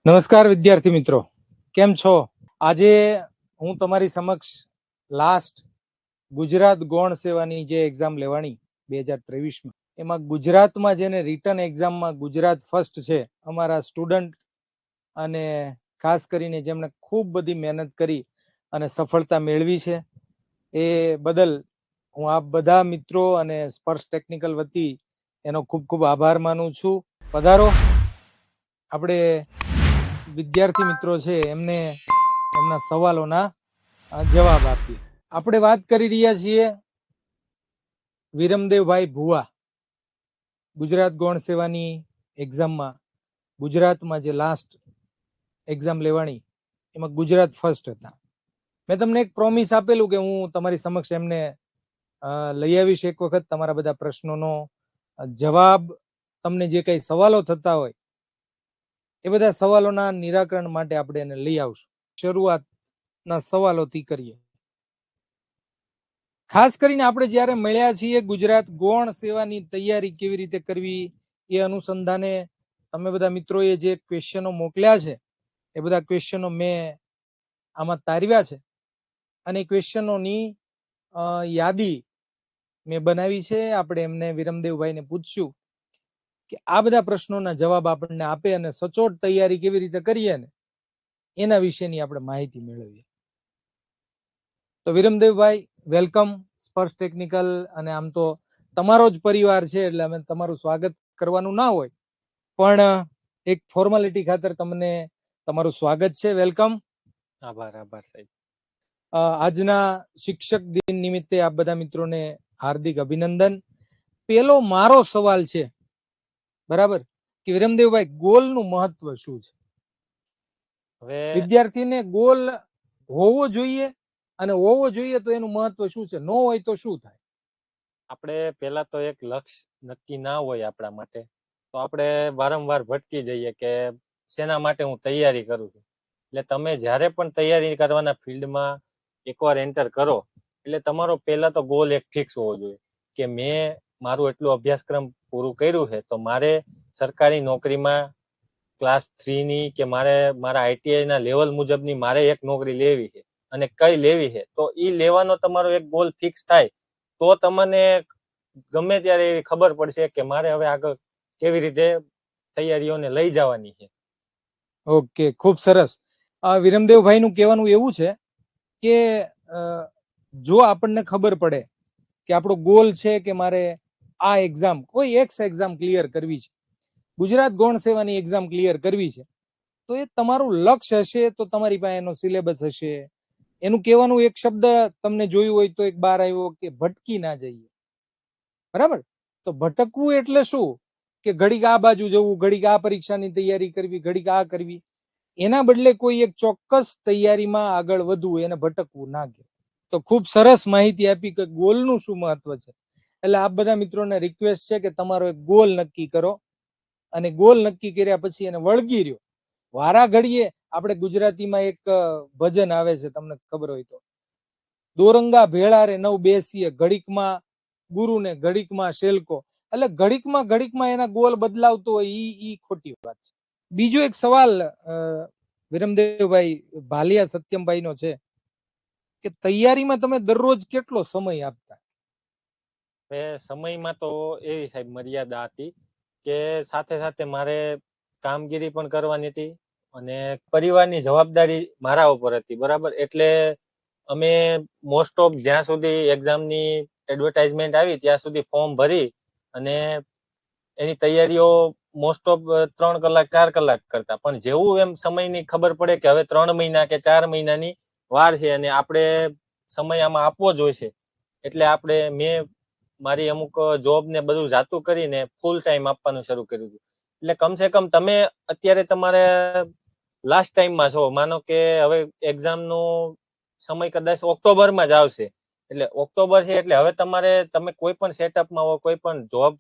નમસ્કાર વિદ્યાર્થી મિત્રો, કેમ છો? આજે હું તમારી સમક્ષ લાસ્ટ ગુજરાત ગૌણ સેવાની જે એક્ઝામ લેવાની 2023માં, એમાં ગુજરાતમાં જેને રિટર્ન એક્ઝામમાં ગુજરાત ફર્સ્ટ છે અમારા સ્ટુડન્ટ, અને ખાસ કરીને જેમણે ખૂબ બધી મહેનત કરી અને સફળતા મેળવી છે, એ બદલ હું આપ બધા મિત્રો અને સ્પર્શ ટેકનિકલ વતી એનો ખૂબ ખૂબ આભાર માનું છું. પધારો, આપણે વિદ્યાર્થી મિત્રો છે એમને એમના સવાલોના જવાબ આપીએ. આપણે વાત કરી રહ્યા છીએ વિરમદેવભાઈ ભુવા, ગુજરાત ગૌણ સેવાની એક્ઝામમાં ગુજરાતમાં જે લાસ્ટ એક્ઝામ લેવાની એમાં ગુજરાત ફર્સ્ટ હતા. મેં તમને એક પ્રોમિસ આપેલું કે હું તમારી સમક્ષ એમને લઈ આવીશ એક વખત, તમારા બધા પ્રશ્નોનો જવાબ, તમને જે કઈ સવાલો થતા હોય એ બધા સવાલોના નિરાકરણ માટે આપણે એને લઈ આવશું. શરૂઆતના સવાલોથી કરીએ. ખાસ કરીને આપણે જ્યારે મળ્યા છીએ ગુજરાત ગૌણ સેવાની તૈયારી કેવી રીતે કરવી એ અનુસંધાને તમે બધા મિત્રોએ જે ક્વેશ્ચનો મોકલ્યા છે એ બધા ક્વેશ્ચનો મેં આમાં તારવ્યા છે, અને ક્વેશ્ચનોની યાદી મેં બનાવી છે. આપણે એમને વિરમદેવભાઈને પૂછશું કે આ બધા પ્રશ્નોના જવાબ આપણને આપે અને સચોટ તૈયારી કેવી રીતે કરીએ ને એના વિશેની આપણે માહિતી મેળવીએ. તો વિરમદેવભાઈ, વેલકમ સ્પર્શ ટેકનિકલ. અને આમ તો તમારો જ પરિવાર છે એટલે અમે તમારું સ્વાગત કરવાનું ના હોય, પણ એક ફોર્માલિટી ખાતર તમને તમારું સ્વાગત છે. વેલકમ. આભાર સાહેબ. આજના શિક્ષક દિન નિમિત્તે આપ બધા મિત્રોને હાર્દિક અભિનંદન. પેલો મારો સવાલ છે, બરાબર, કે વિરમદેવભાઈ ગોલનું મહત્વ શું છે? હવે વિદ્યાર્થીને ગોલ હોવો જોઈએ, અને હોવો જોઈએ તો એનું મહત્વ શું છે, ન હોય તો શું થાય? આપણે પેલા તો એક લક્ષ્ય નક્કી ના હોય આપણા માટે, તો આપણે વારંવાર ભટકી જઈએ કે શેના માટે હું તૈયારી કરું છું. એટલે તમે જ્યારે પણ તૈયારી કરવાના ફિલ્ડમાં એકવાર એન્ટર કરો એટલે તમારો પહેલા તો ગોલ એક ફિક્સ હોવો જોઈએ કે મેં મારું એટલું અભ્યાસક્રમ પૂરું કર્યું છે તો મારે સરકારી નોકરીમાં ક્લાસ 3ની કે મારે મારા આઈટીઆઈ ના લેવલ મુજબની મારે એક નોકરી લેવી છે, અને કઈ લેવી છે તો એ લેવાનો તમારો એક ગોલ ફિક્સ થાય તો તમને ગમે ત્યારે ખબર પડશે કે મારે હવે આગળ કેવી રીતે તૈયારીઓને લઈ જવાની છે. ઓકે, ખૂબ સરસ. વિરમદેવભાઈ નું કહેવાનું એવું છે કે જો આપણને ખબર પડે કે આપણો ગોલ છે કે મારે આ એક્ઝામ, કોઈ એક એક્ઝામ ક્લિયર કરવી છે, ગુજરાત ગૌણ સેવાની એક્ઝામ ક્લિયર કરવી છે, તો એ તમારું લક્ષ્ય હશે તો તમારી પાસે એનો સિલેબસ હશે. એનું કહેવાનું એક શબ્દ તમને જોયું હોય તો એક બાર આવ્યો કે ભટકી ના જઈએ, બરાબર? તો ભટકવું એટલે શું કે ઘડીક આ બાજુ જવું, ઘડીક આ પરીક્ષાની તૈયારી કરવી, ઘડીક આ કરવી, એના બદલે કોઈ એક ચોક્કસ તૈયારીમાં આગળ વધવું, એને ભટકવું ના કહેવાય. તો ખૂબ સરસ માહિતી આપી કે ગોલનું શું મહત્વ છે. એટલે આપ બધા મિત્રોને રિક્વેસ્ટ છે કે તમારો એક ગોલ નક્કી કરો, અને ગોલ નક્કી કર્યા પછી એને વળગી રહ્યો. વારા ઘડીએ આપણે ગુજરાતીમાં એક ભજન આવે છે, તમને ખબર હોય તો, દોરંગા ભેળા રે નવ બેસીએ, ઘડીકમાં ગુરુ ને ઘડીકમાં શેલકો. એટલે ઘડીકમાં એના ગોલ બદલાવતો હોય ઈ ખોટી વાત છે. બીજો એક સવાલ વિરમદેવભાઈ ભાલિયા સત્યમભાઈ નો છે કે તૈયારીમાં તમે દરરોજ કેટલો સમય આપતા? સમયમાં તો એવી સાહેબ મર્યાદા હતી કે સાથે સાથે મારે કામગીરી પણ કરવાની હતી અને પરિવારની જવાબદારી મારા ઉપર હતી, બરાબર. એટલે અમે મોસ્ટ ઓફ જ્યાં સુધી એક્ઝામની એડવર્ટાઇઝમેન્ટ આવી ત્યાં સુધી ફોર્મ ભરી અને એની તૈયારીઓ મોસ્ટ ઓફ 3 કલાક 4 કલાક કરતા. પણ જેવું એમ સમયની ખબર પડે કે હવે 3 મહિના કે 4 મહિનાની વાર છે અને આપણે સમય આમાં આપવો જોઈશે, એટલે મેં મારી અમુક જોબ ને બધું જાતું કરીને ફૂલ ટાઈમ આપવાનું શરૂ કર્યું હતું. એટલે કમસે કમ તમે અત્યારે તમારે લાસ્ટ ટાઈમમાં છો, માનો કે હવે એક્ઝામનો સમય કદાચ ઓક્ટોબરમાં જ આવશે, એટલે ઓક્ટોબર છે એટલે હવે તમે કોઈ પણ સેટઅપમાં હો, કોઈ પણ જોબ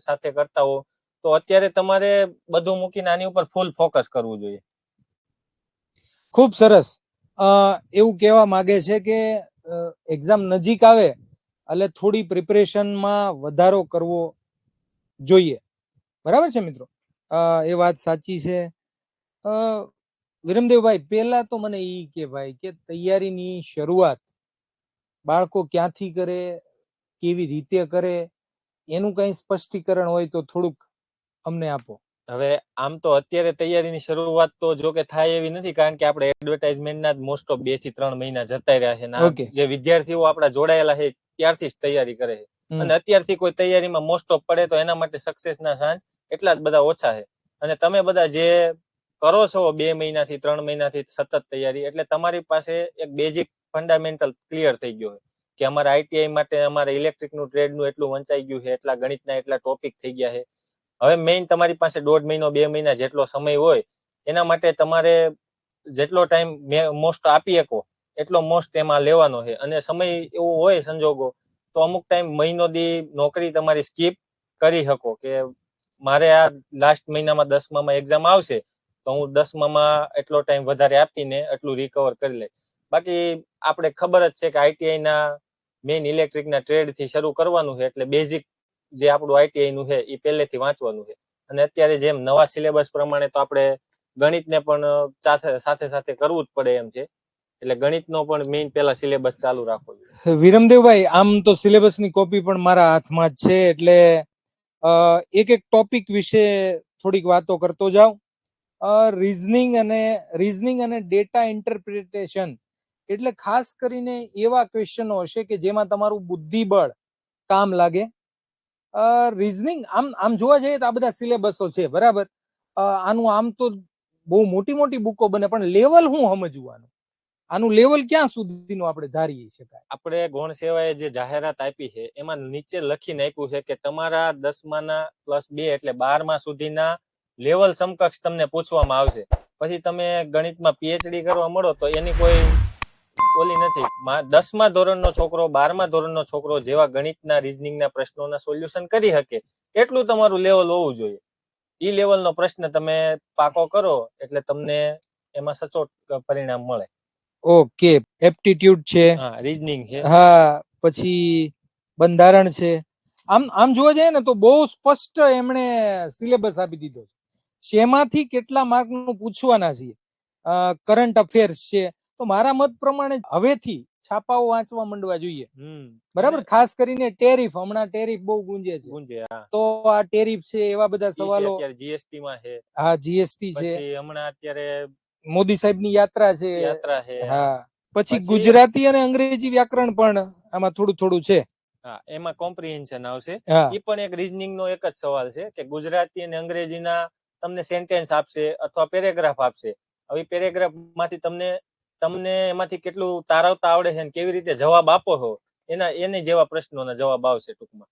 સાથે કરતા હો, તો અત્યારે તમારે બધું મૂકીને આની ઉપર ફૂલ ફોકસ કરવું જોઈએ. ખૂબ સરસ. એવું કહેવા માંગે છે કે એક્ઝામ નજીક આવે એટલે થોડી પ્રિપરેશનમાં વધારો કરવો જોઈએ, બરાબર છે મિત્રો? એ વાત સાચી છે. વિરમદેવભાઈ, પેલા તો મને ઈ કે ભાઈ કે તૈયારીની શરૂઆત બાળકો ક્યાંથી કરે, કેવી રીતે કરે, એનું કઈ સ્પષ્ટીકરણ હોય તો થોડુંક અમને આપો. હવે આમ તો અત્યારે તૈયારીની શરૂઆત તો જો કે થાય એવી નથી, કારણ કે આપણે એડવર્ટાઇઝમેન્ટના જ મોસ્ટ ઓફ 2 થી 3 મહિના જતા રહ્યા છે. ઓકે. જે વિદ્યાર્થીઓ આપણા જોડાયેલા છે ત્યારથી જ તૈયારી કરે છે, અને અત્યારથી કોઈ તૈયારીમાં મોસ્ટ ઓફ પડે તો એના માટે સક્સેસના ચાન્સ એટલા જ બધા ઓછા છે. અને તમે બધા જે કરો છો 2 મહિનાથી 3 મહિનાથી સતત તૈયારી, એટલે તમારી પાસે એક બેઝિક ફંડામેન્ટલ ક્લિયર થઈ ગયો છે કે અમારા આઈટીઆઈ માટે અમારે ઇલેક્ટ્રિકનું ટ્રેડનું એટલું વંચાઈ ગયું છે, એટલા ગણિતના એટલા ટોપિક થઈ ગયા છે. હવે મેઇન તમારી પાસે 1.5 મહિનો 2 મહિના જેટલો સમય હોય, એના માટે તમારે જેટલો ટાઈમ મોસ્ટ આપી શકો એટલો મોસ્ટ એમાં લેવાનો છે. અને સમય એવો હોય સંજોગો તો અમુક ટાઈમ મહિનો દી નોકરી તમારી સ્કીપ કરી શકો કે મારે આ લાસ્ટ મહિનામાં 10મામાં એક્ઝામ આવશે તો હું 10મામાં એટલો ટાઈમ વધારે આપીને એટલું રિકવર કરી લે. બાકી આપણે ખબર જ છે કે આઈટીઆઈ ના મેઇન ઇલેક્ટ્રિકના ટ્રેડથી શરૂ કરવાનું છે, એટલે બેઝિક જે આપણું આઈટીઆઈ નું છે એ પહેલેથી વાંચવાનું છે. અને અત્યારે જેમ નવા સિલેબસ પ્રમાણે તો આપણે ગણિતને પણ સાથે સાથે કરવું જ પડે એમ છે, એટલે ગણિતનો પણ મેઇન પહેલા સિલેબસ ચાલુ રાખવો જોઈએ. વિરમદેવભાઈ, આમ તો સિલેબસની કોપી પણ મારા હાથમાં જ છે, એટલે એક એક ટોપિક વિશે થોડીક વાતો કરતો જાઉં. રીઝનિંગ અને ડેટા ઇન્ટરપ્રિટેશન એટલે ખાસ કરીને એવા ક્વેશ્ચનો હશે કે જેમાં તમારું બુદ્ધિબળ કામ લાગે. રીઝનિંગ આમ જોવા જઈએ તો આ બધા સિલેબસો છે, બરાબર. આનું આમ તો બહુ મોટી મોટી બુકો બને, પણ લેવલ હું સમજવાનું, આનું લેવલ ક્યાં સુધીનું આપણે ધારી શકાય? આપણે ગૌણ સેવાએ જે જાહેરાત આપી છે એમાં નીચે લખીને આપ્યું છે કે તમારા 10માના +2 એટલે 12મા સુધીના લેવલ સમકક્ષ તમને પૂછવામાં આવશે. પછી તમે ગણિતમાં પીએચડી કરવા મળો તો એની કોઈ ઓલી નથી. 10મા ધોરણનો છોકરો 12મા ધોરણનો છોકરો જેવા ગણિતના રીઝનિંગના પ્રશ્નોના સોલ્યુશન કરી શકે એટલું તમારું લેવલ હોવું જોઈએ. ઈ લેવલનો પ્રશ્ન તમે પાકો કરો એટલે તમને એમાં સચોટ પરિણામ મળે. ઓકે, એપ્ટિટ્યુડ છે, હા, રીઝનિંગ છે, હા, પછી બંધારણ છે. આમ જોવા જાય ને તો બહુ સ્પષ્ટ એમણે સિલેબસ આપી દીધો છે. શેમાંથી કેટલા માર્કનું પૂછવાના છે, કરંટ અફેર્સ છે. તો મારા મત પ્રમાણે હવેથી છાપાઓ વાંચવા માંડવા જોઈએ, બરાબર. ખાસ કરીને ટેરિફ, હમણાં ટેરિફ બહુ ગુંજે છે, તો આ ટેરિફ છે, એવા બધા સવાલો. અત્યારે જીએસટી માં છે, હા, જીએસટી છે, પછી હમણાં અત્યારે મોદી સાહેબની યાત્રા છે, હા. પછી ગુજરાતી અને અંગ્રેજી વ્યાકરણ પણ આમાં થોડું થોડું છે. હા, એમાં કોમ્પ્રિહેન્શન આવશે. હા. એ પણ એક રીઝનિંગ નો એક જ સવાલ છે કે ગુજરાતી અને અંગ્રેજીના તમને સેન્ટેન્સ આપશે અથવા પેરેગ્રાફ આપશે. હવે પેરેગ્રાફ માંથી તમને એમાંથી કેટલું તારવતા આવડે છે અને કેવી રીતે જવાબ આપો છો એની જેવા પ્રશ્નોના જવાબ આવશે ટૂંકમાં.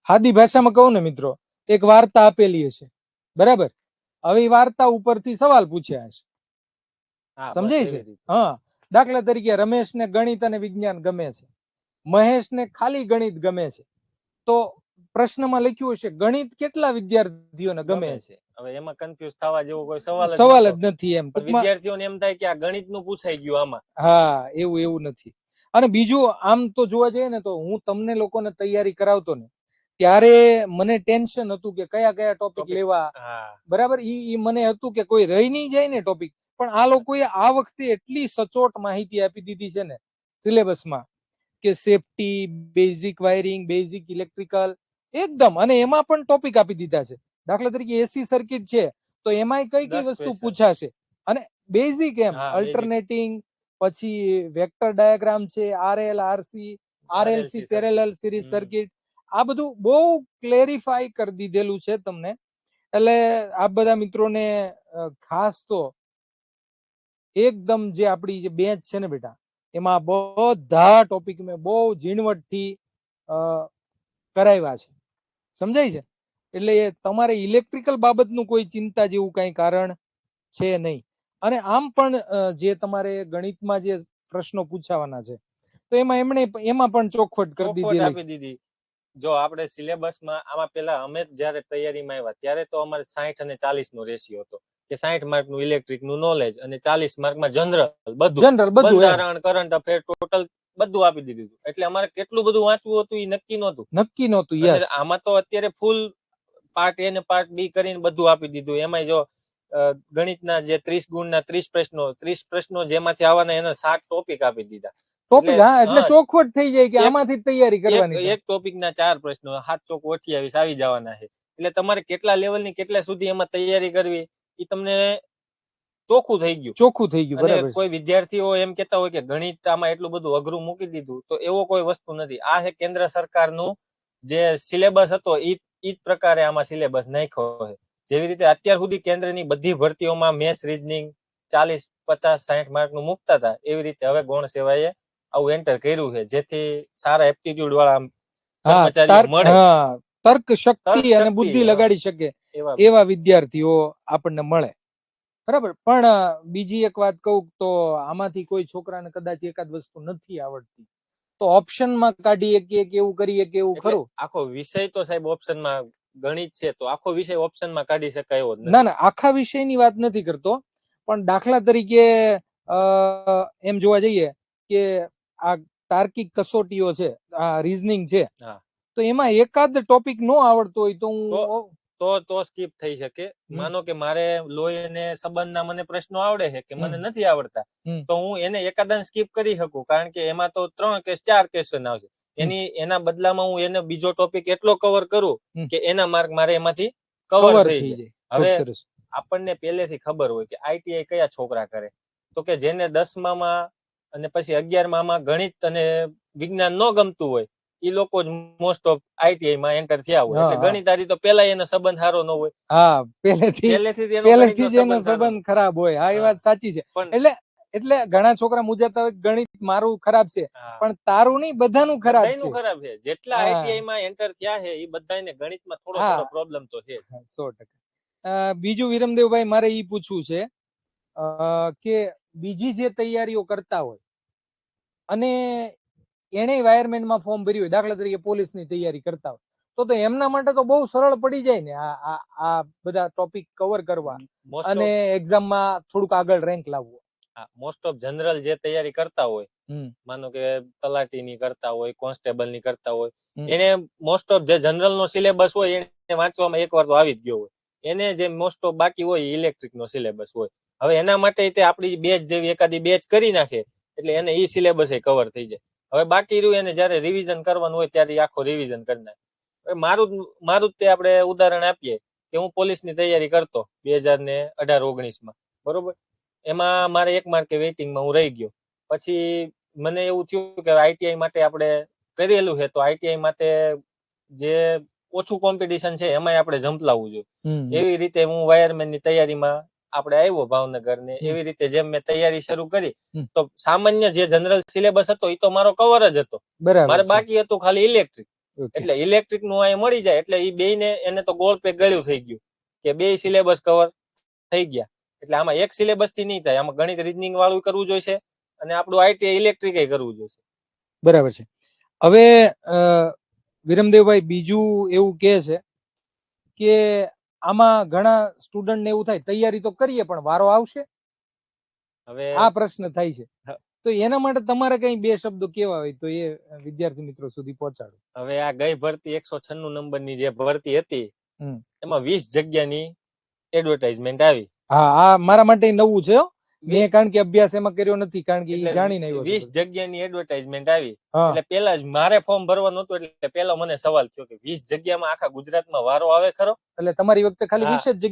સાદી ભાષામાં કહું ને મિત્રો, એક વાર્તા આપેલી હશે, બરાબર. હવે એ વાર્તા ઉપરથી સવાલ પૂછ્યા હશે, સમજાય છે? હા. દાખલા તરીકે રમેશને ગણિત અને વિજ્ઞાન ગમે છે, મહેશને ખાલી ગણિત ગમે છે. તો પ્રશ્નમાં લખ્યું હશે ગણિત કેટલા વિદ્યાર્થીઓને ગમે છે. હવે એમાં કન્ફ્યુઝ થવા જેવો કોઈ સવાલ જ નથી. એમ વિદ્યાર્થીઓને એમ થાય કે આ ગણિતનું પૂછાઈ ગયું આમાં. હા, એવું નથી. અને બીજું આમ તો જોવા જઈએ ને તો હું તમને લોકોને તૈયારી કરાવતો ને ત્યારે મને ટેન્શન હતું કે કયા કયા ટોપિક લેવા, બરાબર. ઈ મને હતું કે કોઈ રહી નહીં જાય ને ટોપિક. પણ આ લોકોએ આ વખતે એટલી સચોટ માહિતી આપી દીધી છે ને સિલેબસમાં કે safety, basic wiring, basic electrical, એકદમ. અને એમાં પણ ટોપિક આપી દીધા છે. દાખલા તરીકે એસી સર્કિટ છે તો એમાં કઈ વસ્તુ પૂછાશે, અને બેઝિક એમ અલ્ટરનેટિંગ, પછી વેક્ટર ડાયાગ્રામ છે, RL, RC, RLC, parallel series circuit, આ બધું બહુ ક્લેરિફાઈ કરી દીધેલું છે તમને. એટલે આ બધા મિત્રોને ખાસ તો એકદમ જે આપણી જે બેચ છે ને બેટા, એમાં બધા ટોપિક મેં બહુ ઝીણવટથી કરાવ્યા છે, સમજાય છે? એટલે તમારે ઇલેક્ટ્રિકલ બાબતનું કોઈ ચિંતા જેવું કઈ કારણ છે નહીં. અને આમ પણ જે તમારે ગણિતમાં જે પ્રશ્નો પૂછાવાના છે તો એમાં પણ ચોખવટ કરી દીધી. જો આપણે સિલેબસમાં આમાં પેલા અમે જયારે તૈયારીમાં આવ્યા ત્યારે તો અમારે 60 અને 40 નો રેશિયો હતો કે 60 માર્કનું ઇલેક્ટ્રિકનું નોલેજ અને 40 માર્કમાં જનરલ, બધું બંધારણ, કરંટ અફેર, ટોટલ બધું આપી દીધું. એટલે અમારે કેટલું બધું વાંચવું હતું એ નક્કી નહોતું. આમાં તો અત્યારે ફૂલ પાર્ટ એ ને પાર્ટ બી કરીને બધું આપી દીધું. એમાં જો ગણિતના જે 30 ગુણના 30 પ્રશ્નો જેમાંથી આવવાના એના 7 ટોપિક આપી દીધા. ટોપિક, હા, એટલે ચોખવટ થઈ જાય કે એક- આમાંથી જ તૈયારી કરવાની છે. એક ટોપિકના 4 પ્રશ્નો 7 ચોક 28 આવી જવાના છે. એટલે તમારે કેટલા લેવલની કેટલા સુધી એમાં તૈયારી કરવી એ તમને ચોખ્ખું થઈ ગયું. ચોખ્ખું થઈ ગયું, અને બરાબર છે. કોઈ વિદ્યાર્થીઓ એમ કહેતા હોય કે ગણિત આમાં એટલું બધું અઘરું મૂકી દીધું, તો એવો કોઈ વસ્તુ નથી. આ છે કેન્દ્ર સરકારનું જે સિલેબસ હતો ઈ જ પ્રકારે આમાં સિલેબસ નાખ્યો છે. જેવી રીતે અત્યાર સુધી કેન્દ્રની બધી ભરતીઓમાં મેથ્સ, રીઝનિંગ 40, 50, 60 માર્કનું મૂકતા હતા, એવી રીતે હવે ગૌણ સેવાએ આવું એન્ટર કર્યું છે, જેથી સારા એપ્ટિટ્યુડ વાળા હા, કર્મચારીઓ મળે, તર્ક તર્ક શક્તિ અને શક્તિ, બુદ્ધિ લગાડી શકે એવા એવા વિદ્યાર્થીઓ આપણને મળે. બરાબર. પણ બીજી એક વાત કહું તો આમાંથી કોઈ છોકરાને કદાચ એકાદ વસ્તુ નથી આવડતી, તો ઓપ્શનમાં કાઢીએ કે એવું કરીએ કે એવું એટલે ખરું? આખો વિષય તો સાહેબ ઓપ્શનમાં ગણિત છે તો આખો વિષય ઓપ્શનમાં કાઢી શકાય એવો જ ના નથી. ના, આખા વિષયની વાત નથી કરતો, પણ દાખલા તરીકે એમ જોવા જઈએ કે આ તાર્કિક કસોટીઓ છે, આ રીઝનિંગ છે, હા. તો એમાં એકાદ ટોપિક નો આવડતો હોય તો હું તો સ્કીપ થઈ શકે. માનો કે મારે લોહી અને સંબંધના મને પ્રશ્નો આવડે છે કે મને નથી આવડતા, તો હું એને એકાદન સ્કીપ કરી શકું, કારણ કે એમાં તો 3 કે 4 ક્વેશ્ચન આવશે. એના બદલામાં હું એને બીજો ટોપિક એટલો કવર કરું કે એના માર્ક મારે એમાંથી કવર થઈ જાય. હવે આપણને પહેલેથી ખબર હોય કે આઈટીઆઈ કયા છોકરા કરે, તો કે જેને 10માં અને પછી 11માં ગણિત અને વિજ્ઞાન ન ગમતું હોય એ લોકો જ મોસ્ટ ઓફ આઈટીઆઈ માં એન્ટર થયા હોય. એટલે ગણિતારી તો પેલા એનો સંબંધ સારો ન હોય. હા, પહેલેથી જ એનો સંબંધ ખરાબ હોય. હા, એ વાત સાચી છે. એટલે ઘણા છોકરા મૂંઝાતા હોય ગણિત મારું ખરાબ છે, પણ તારું નહીં, બધાનું ખરાબ છે. બધાયનું ખરાબ છે. જેટલા આઈટીઆઈ માં એન્ટર થયા છે એ બધાને ગણિતમાં થોડો પ્રોબ્લેમ તો છે. 100%. બીજું વિરમદેવભાઈ, મારે ઈ પૂછવું છે કે બીજી જે તૈયારીઓ કરતા હોય અને એને વાયરમેનમાં ફોર્મ ભર્યું હોય, દાખલા તરીકે પોલીસની તૈયારી કરતા હોય, તો એમના માટે તો બહુ સરળ પડી જાય ને આ બધા ટોપિક કવર કરવા અને એક્ઝામમાં થોડુંક આગળ રેન્ક લાવવો. મોસ્ટ ઓફ જનરલ જે તૈયારી કરતા હોય, માનો કે તલાટીની કરતા હોય, કોન્સ્ટેબલની કરતા હોય, એને મોસ્ટ ઓફ જે જનરલ નો સિલેબસ હોય એને વાંચવામાં એકવાર તો આવી જ ગયો હોય. એને જે મોસ્ટ ઓફ બાકી હોય ઇલેક્ટ્રિક નો સિલેબસ હોય. હવે એના માટે તે આપણી બેચ જેવી એકાદી બેચ કરી નાખે એટલે એને ઈ સિલેબસ કવર થઈ જાય. હવે બાકી રહ્યું એને જયારે રિવિઝન કરવાનું હોય ત્યારે આખો રિવિઝન કરી નાખે. મારું જ તે આપણે ઉદાહરણ આપીએ કે હું પોલીસની તૈયારી કરતો 2018-19માં, બરોબર. એમાં મારે 1 માર્કે વેઇટિંગમાં હું રહી ગયો. પછી મને એવું થયું કે આઈટીઆઈ માટે આપણે કરેલું છે, તો આઈટીઆઈ માટે જે ઓછું કોમ્પિટિશન છે એમાં આપણે ઝંપલાવવું જોઈએ. એવી રીતે હું વાયરમેનની તૈયારીમાં આપણે આવ્યો ભાવનગર ને એવી રીતે જેમ મેં તૈયારી શરૂ કરી, તો સામાન્ય જે જનરલ સિલેબસ હતો એ તો મારો કવર જ હતો. મારે બાકી હતું ખાલી ઇલેક્ટ્રિક. એટલે ઇલેક્ટ્રિક નું અહીંયા મળી જાય એટલે એ બેયને એને તો ગોળ પે ગળ્યું થઈ ગયું કે બે સિલેબસ કવર થઈ ગયા. એટલે આમાં એક સિલેબસ થી નહીં થાય, આમાં ગણિત રીઝનિંગ વાળું કરવું જોઈએ અને આપણું આઈટીઆઈ ઇલેક્ટ્રિક કરવું જોઈએ. બરાબર છે. હવે વિરમદેવભાઈ, બીજું એવું કે છે કે આમાં ઘણા સ્ટુડન્ટ ને એવું થાય તૈયારી તો કરીએ પણ વારો આવશે, હવે આ પ્રશ્ન થાય છે. તો એના માટે તમારે કઈ 2 શબ્દો કેવા હોય તો એ વિદ્યાર્થી મિત્રો સુધી પહોંચાડો. હવે આ ગઈ ભરતી 196 નંબરની જે ભરતી હતી એમાં 20 જગ્યાની એડવર્ટાઇઝમેન્ટ આવી. હા, આ મારા માટે નવું છે. મેં કારણ કે અભ્યાસ એમાં કર્યો નથી, કારણ કે એ જાણીને આવ્યો. 20 જગ્યાની એડવર્ટાઇઝમેન્ટ આવી એટલે પેલા જ મારે ફોર્મ ભરવાનું હતું. એટલે પેલા મને સવાલ થયો કે 20 જગ્યામાં આખા ગુજરાતમાં વારો આવે ખરો? એટલે તમારી વખતે ખાલી 20 જ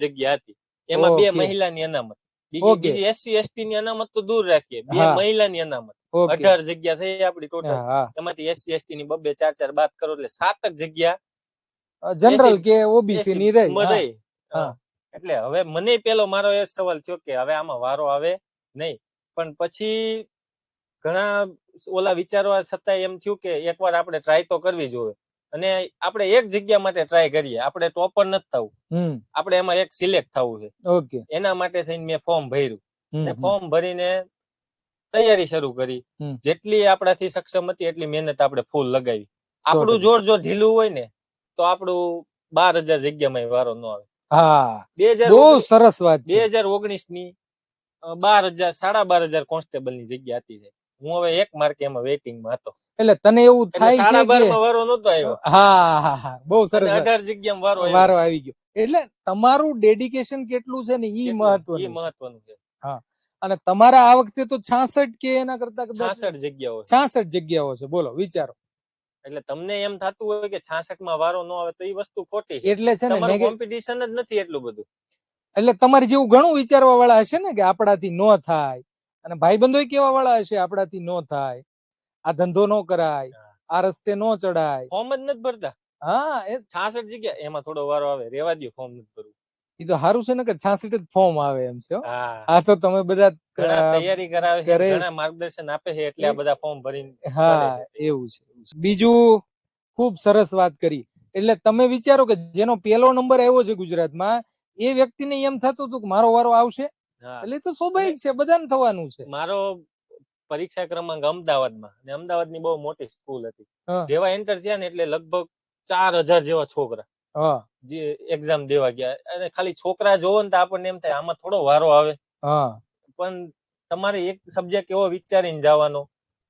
જગ્યા હતી. એમાં 2 મહિલાની અનામત, બીજી એસસી એસટી ની અનામત તો દૂર રાખીએ, 2 મહિલાની અનામત, 18 જગ્યા થઈ આપડી ટોટલ. એમાંથી એસસી એસટી ની 2-2, 4-4 બાદ કરો એટલે 7 જગ્યા જનરલ કે ઓબીસી ની રહી. એટલે હવે મને પેલો મારો એ સવાલ થયો કે હવે આમાં વારો આવે નહીં. પણ પછી ઘણા ઓલા વિચારવા છતાં એમ થયું કે એકવાર આપણે ટ્રાય તો કરવી જોઈએ. અને આપણે એક જગ્યા માટે ટ્રાય કરીએ, આપણે ટોપર નથી થવું, આપણે એમાં એક સિલેક્ટ થવું છે. એના માટે થઈને મેં ફોર્મ ભર્યું અને ફોર્મ ભરીને તૈયારી શરૂ કરી. જેટલી આપણાથી સક્ષમ હતી એટલી મહેનત આપણે ફૂલ લગાવી. આપણું જોર જો ઢીલું હોય ને તો આપણું 12,000 જગ્યામાં વારો ન આવે. હા, બહુ સરસ વાત છે. 2019 ની 12,000, 12,500 કોન્સ્ટેબલ ની જગ્યા હતી. હું હવે 1 માર્કે એમાં વેઇટિંગમાં હતો. એટલે તને એવું એટલે થાય છે 12.5 કે માં વારો નતો આવ્યો હા હા હા બહુ અને સરસ 18 જગ્યામાં વારો આવ્યો. વારો આવી ગયો. એટલે તમારું ડેડિકેશન કેટલું છે ને ઈ કેટલું? ઈ મહત્વનું છે. મહત્વનું છે. હા, અને તમારા આ વખતે તો 66 કે એના કરતા કદાચ 66 જગ્યાઓ છે. 66 જગ્યાઓ છે. બોલો વિચારો. એટલે તમને એમ થતું હોય કે 66 માં વારો ન આવે તો એ વસ્તુ ખોટી છે. એટલે છે ને તમારું કોમ્પિટિશન જ નથી એટલું બધું. એટલે તમારી જેવું ઘણું વિચારવા વાળા હશે ને કે આપણાથી નો થાય, અને ભાઈબંધો કેવા વાળા હશે આપણાથી નો થાય, આ ધંધો નો કરાય, આ રસ્તે નો ચડાય. ફોર્મ જ નથી ભરતા. હા, એ 66 જગ્યા એમાં થોડો વારો આવે, રેવા દો, ફોર્મ નથી ભરવું. ઈ તો સારું છે ને કે 66 જ ફોર્મ આવે એમ છે. હા, આ તો તમે બધા ઘણા તૈયારી કરાવે છે, કરે ઘણા માર્ગદર્શન આપે છે, એટલે આ બધા ફોર્મ ભરીને કરે હા છે. એવું છે. બીજું ખૂબ સરસ વાત કરી. એટલે તમે વિચારો કે જેનો પહેલો નંબર આવ્યો છે ગુજરાતમાં, એ વ્યક્તિને એમ થતું હતું કે મારો વારો આવશે. હા, એટલે તો સ્વાભાવિક છે, બધાને થવાનું છે. મારો પરીક્ષા ક્રમાંક અમદાવાદમાં, અને અમદાવાદની બહુ મોટી સ્કૂલ હતી. હા જેવા એન્ટર થયા ને એટલે લગભગ 4000 જેવા છોકરા હા જે એક્ઝામ દેવા ગયા, અને ખાલી છોકરા જોવો ને તો આપણને એમ થાય આમાં થોડો વારો આવે. હા પણ તમારે એક સબ્જેક્ટ એવો વિચારીને જવાનો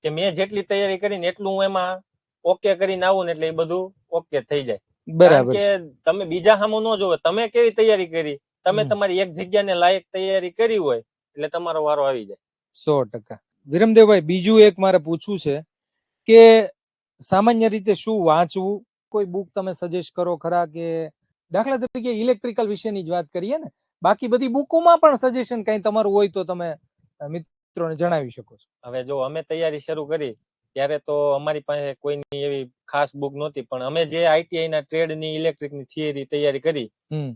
કે મેં જેટલી તૈયારી કરીને એટલું હું એમાં ઓકે કરીને આવું ને એટલે એ બધું ઓકે થઈ જાય. કારણ બરાબર કે છે. તમે બીજા સામું ન જોવો, તમે કેવી તૈયારી કરી, તમે હમ. તમારી એક જગ્યાને લાયક તૈયારી કરી હોય એટલે તમારો વારો આવી જાય. 100%. વિરમદેવભાઈ, બીજું એક મારે પૂછવું છે કે સામાન્ય રીતે શું વાંચવું? કોઈ બુક તમે સજેસ્ટ કરો ખરા? કે દાખલા તરીકે ઇલેક્ટ્રિકલ વિશેની જ વાત કરીએ ને, બાકી બધી બુકોમાં પણ સજેશન કઈ તમારું હોય તો તમે મિત્રોને જણાવી શકો છો. હવે જો અમે તૈયારી શરૂ કરી ત્યારે તો અમારી પાસે કોઈની એવી ખાસ બુક નહોતી, પણ અમે જે આઈટીઆઈ ના ટ્રેડની ઇલેક્ટ્રિકની થિયરી તૈયારી કરી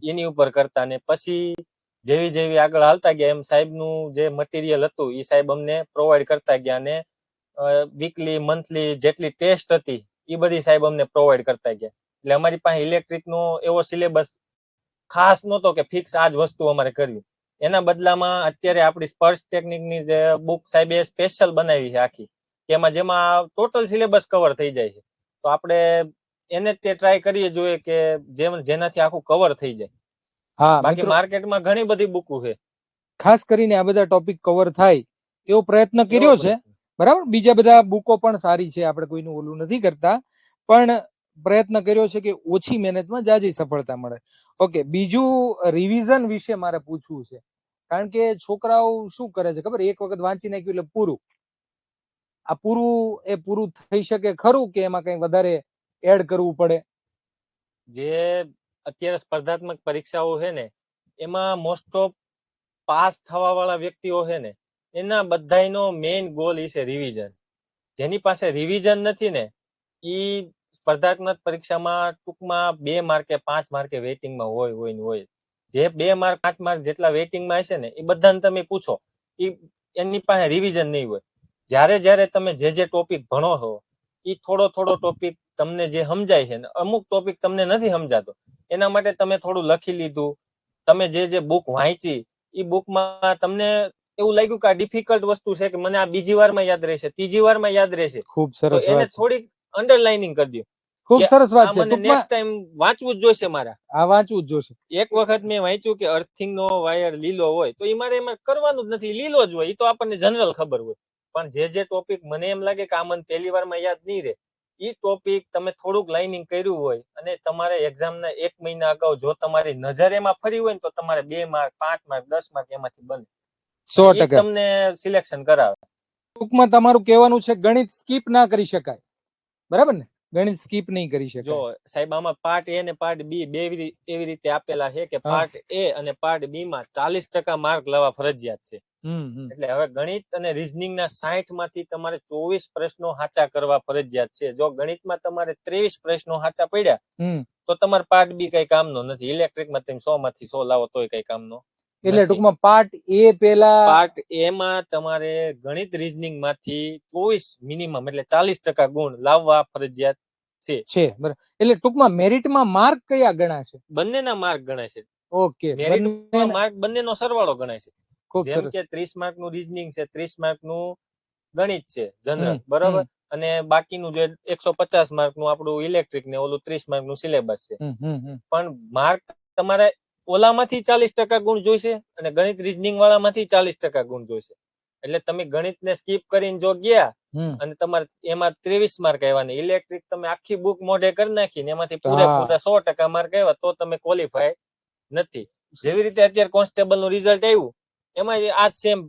એની ઉપર કરતા, ને પછી જેવી જેવી આગળ હાલતા ગયા એમ સાહેબનું જે મટીરિયલ હતું એ સાહેબ અમને પ્રોવાઈડ કરતા ગયા, અને વીકલી મંથલી જેટલી ટેસ્ટ હતી એ બધી સાહેબ અમને પ્રોવાઈડ કરતા ગયા. એટલે અમારી પાસે ઇલેક્ટ્રિકનો એવો સિલેબસ ખાસ નહોતો કે ફિક્સ આ જ વસ્તુ અમારે કરવી. એના બદલામાં અત્યારે આપણી સ્પર્શ ટેકનિકની જે બુક સાહેબે સ્પેશિયલ બનાવી છે આખી, એમાં જેમાં ટોટલ સિલેબસ કવર થઈ જાય છે. તો આપણે એને જ તે ટ્રાય કરીએ જોઈએ કે જેનાથી આખું કવર થઈ જાય. હા બાકી મિત્રો, માર્કેટમાં ઘણી બધી બુકો છે. ખાસ કરીને આ બધા ટોપિક કવર થાય એવો પ્રયત્ન એવો કર્યો છે. પ્રયત્ન. બરાબર, બીજા બધા બુકો પણ સારી છે, આપણે કોઈનું ઓલું નથી કરતા, પણ પ્રયત્ન કર્યો છે કે ઓછી મહેનતમાં જાજી સફળતા મળે. ઓકે, બીજું રિવિઝન વિશે મારે પૂછવું છે. કારણ કે છોકરાઓ શું કરે છે ખબર, એક વખત વાંચી નાખ્યું એટલે પૂરું. આ પૂરું થઈ શકે ખરું કે એમાં કઈ વધારે એડ કરવું પડે? જે અત્યારે સ્પર્ધાત્મક પરીક્ષાઓ છે ને એમાં મોસ્ટ ઓફ પાસ થવા વાળા વ્યક્તિઓ છે ને એના બધાનો મેઇન ગોલ છે રિવિઝન. જેની પાસે રિવિઝન નથી ને ઈ સ્પર્ધાત્મક પરીક્ષામાં ટૂંકમાં 2 માર્કે 5 માર્કે વેઇટિંગમાં હોય. જે 2 માર્ક 5 માર્ક જેટલા વેઇટિંગમાં હશે ને એ બધાને તમે પૂછો, એની પાસે રિવિઝન નહીં હોય. જ્યારે તમે જે ટોપિક ભણો છો એ થોડો ટોપિક તમને જે સમજાય છે ને અમુક ટોપિક તમને નથી સમજાતો, એના માટે તમે થોડું લખી લીધું, તમે જે બુક વાંચી એ બુકમાં તમને એવું લાગ્યું કે આ ડિફિકલ્ટ વસ્તુ છે કે મને આ બીજી વારમાં યાદ રહેશે, ત્રીજી વારમાં યાદ રહેશે, ખૂબ તો સરસ એને વાત છે. થોડીક અંડરલાઇનિંગ કરી દો. ખૂબ સરસ વાત આ છે. મને નેક્સ્ટ ટાઈમ વાંચવું જ જોઈશે મારા. આ વાંચવું જ જોશે. એક વખત મેં વાંચ્યું કે અર્થિંગ નો વાયર લીલો હોય તો એ મારે એમાં કરવાનું જ નથી, લીલો જ હોય, એ તો આપણને જનરલ ખબર હોય. પણ જે ટોપિક મને એમ લાગે કે આ મને પહેલી વારમાં યાદ નહીં રહે, એ ટોપિક તમે થોડુંક લાઇનિંગ કર્યું હોય અને તમારે એક્ઝામના 1 મહિના અગાઉ જો તમારી નજર એમાં ફરી હોય ને તો તમારે 2 માર્ક 5 માર્ક 10 માર્ક એમાંથી બને. 100%. તમને સિલેક્શન કરાવે. ટૂંકમાં તમારું કહેવાનું છે ગણિત સ્કીપ ના કરી શકાય, બરાબર ને? ગણિત સ્કીપ નહીં કરી જો શકાય. સાહેબ આમાં પાર્ટ એ અને પાર્ટ બી બે એવી રીતે આપેલા છે કે પાર્ટ એ અને પાર્ટ બી માં 40% માર્ક લેવા ફરજિયાત છે. એટલે હવે ગણિત અને રીઝનિંગ ના 60 માંથી તમારે 24 પ્રશ્નો સાચા કરવા ફરજિયાત છે. જો ગણિતમાં તમારે 23 પ્રશ્નો સાચા પડ્યા તો તમારે પાર્ટ બી કઈ કામનો નથી. ઇલેક્ટ્રિકમાં તમે 100 માંથી 100 લાવો તોય કઈ કામનો. એટલે ટૂંકમાં પાર્ટ એ પેલા પાર્ટ એ માં તમારે ગણિત રીઝનિંગ માંથી 24 મિનિમમ એટલે 40% ગુણ લાવવા ફરજિયાત છે. બરાબર. એટલે ટૂંકમાં મેરિટમાં માર્ક કયા ગણાશે? બંનેના માર્ક ગણાય છે. ઓકે, મેરિટમાં માર્ક બંનેનો સરવાળો ગણાય છે. ખૂબ જેમ સરસ. કે 30 માર્ક નું રીઝનિંગ છે, 30 માર્ક નું ગણિત છે જનરલ, બરાબર, અને બાકીનું જે 150 માર્ક નું આપણું ઇલેક્ટ્રિક ને ઓલું 30 માર્ક નું સિલેબસ છે. પણ માર્ક તમારે ઓલામાંથી 40% ગુણ જોઈશે અને ગણિત રીઝનિંગ વાળામાંથી 40% ગુણ જોઈશે. એટલે તમે ગણિતને સ્કીપ કરીને જો ગયા હમ અને તમારે એમાં 23 માર્ક આવ્યા ને ઇલેક્ટ્રિક તમે આખી બુક મોઢે કરી નાખી ને એમાંથી હા. પૂરેપૂરા 100% માર્ક આવ્યા તો તમે ક્વોલિફાય નથી. જેવી રીતે અત્યારે કોન્સ્ટેબલ નું રિઝલ્ટ આવ્યું એમાં આ સેમ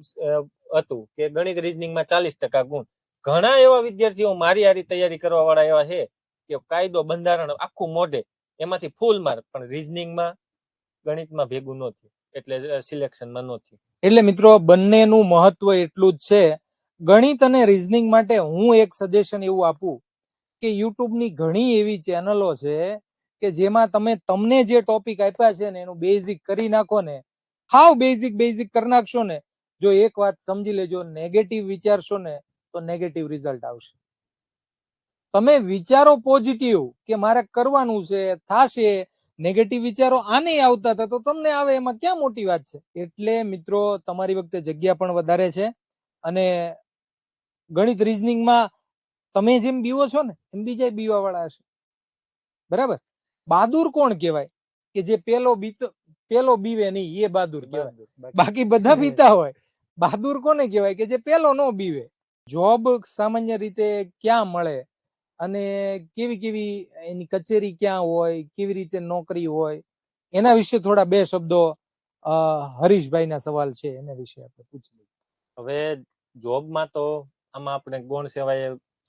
હતું કે ગણિત રીઝનિંગમાં 40% ગુણ. ઘણા એવા વિદ્યાર્થીઓ મારી હારી તૈયારી કરવા વાળા એવા છે કે કાયદો બંધારણ આખું મોઢે એમાંથી ફૂલ માર્ક પણ રીઝનિંગમાં ગણિતમાં ભેગું ન થયું એટલે સિલેક્શનમાં ન થયું. એટલે મિત્રો બંનેનું મહત્વ એટલું જ છે. ગણિત અને રીઝનિંગ માટે હું એક સજેશન એવું આપું કે યુટ્યુબની ઘણી એવી ચેનલો છે કે જેમાં તમને જે ટોપિક આપ્યા છે ને એનું બેઝિક કરી નાખો ને, હાવ બેઝિક કરી નાખશો ને, જો એક વાત સમજી લેજો, નેગેટિવ વિચારશો ને તો નેગેટિવ રિઝલ્ટ આવશે. તમે વિચારો પોઝિટિવ કે મારે કરવાનું છે, થાશે, નેગેટિવ વિચારો આને આવતા હતા તો તમને આવે, એમાં ક્યાં મોટી વાત છે. એટલે મિત્રો તમારી વખતે જગ્યા પણ વધારે છે અને ગણિત રીઝનિંગમાં તમે જેમ બીવો છો ને એમ બીજા બીવા વાળા હશે. બરાબર. બહાદુર કોણ કહેવાય? કે જે પેલો બીવે નહીં, એ બહાદુર કહેવાય. બાકી બધા બીતા હોય. બહાદુર કોને કહેવાય? કે જે પેલો નો બીવે. જોબ સામાન્ય રીતે ક્યાં મળે અને કેવી એની કચેરી ક્યાં હોય, કેવી રીતે નોકરી હોય, એના વિશે થોડા બે શબ્દો હરીશભાઈના સવાલ છે એના વિશે આપણે પૂછી લઈએ. હવે જોબમાં તો આમાં આપણે ગૌણ સેવાએ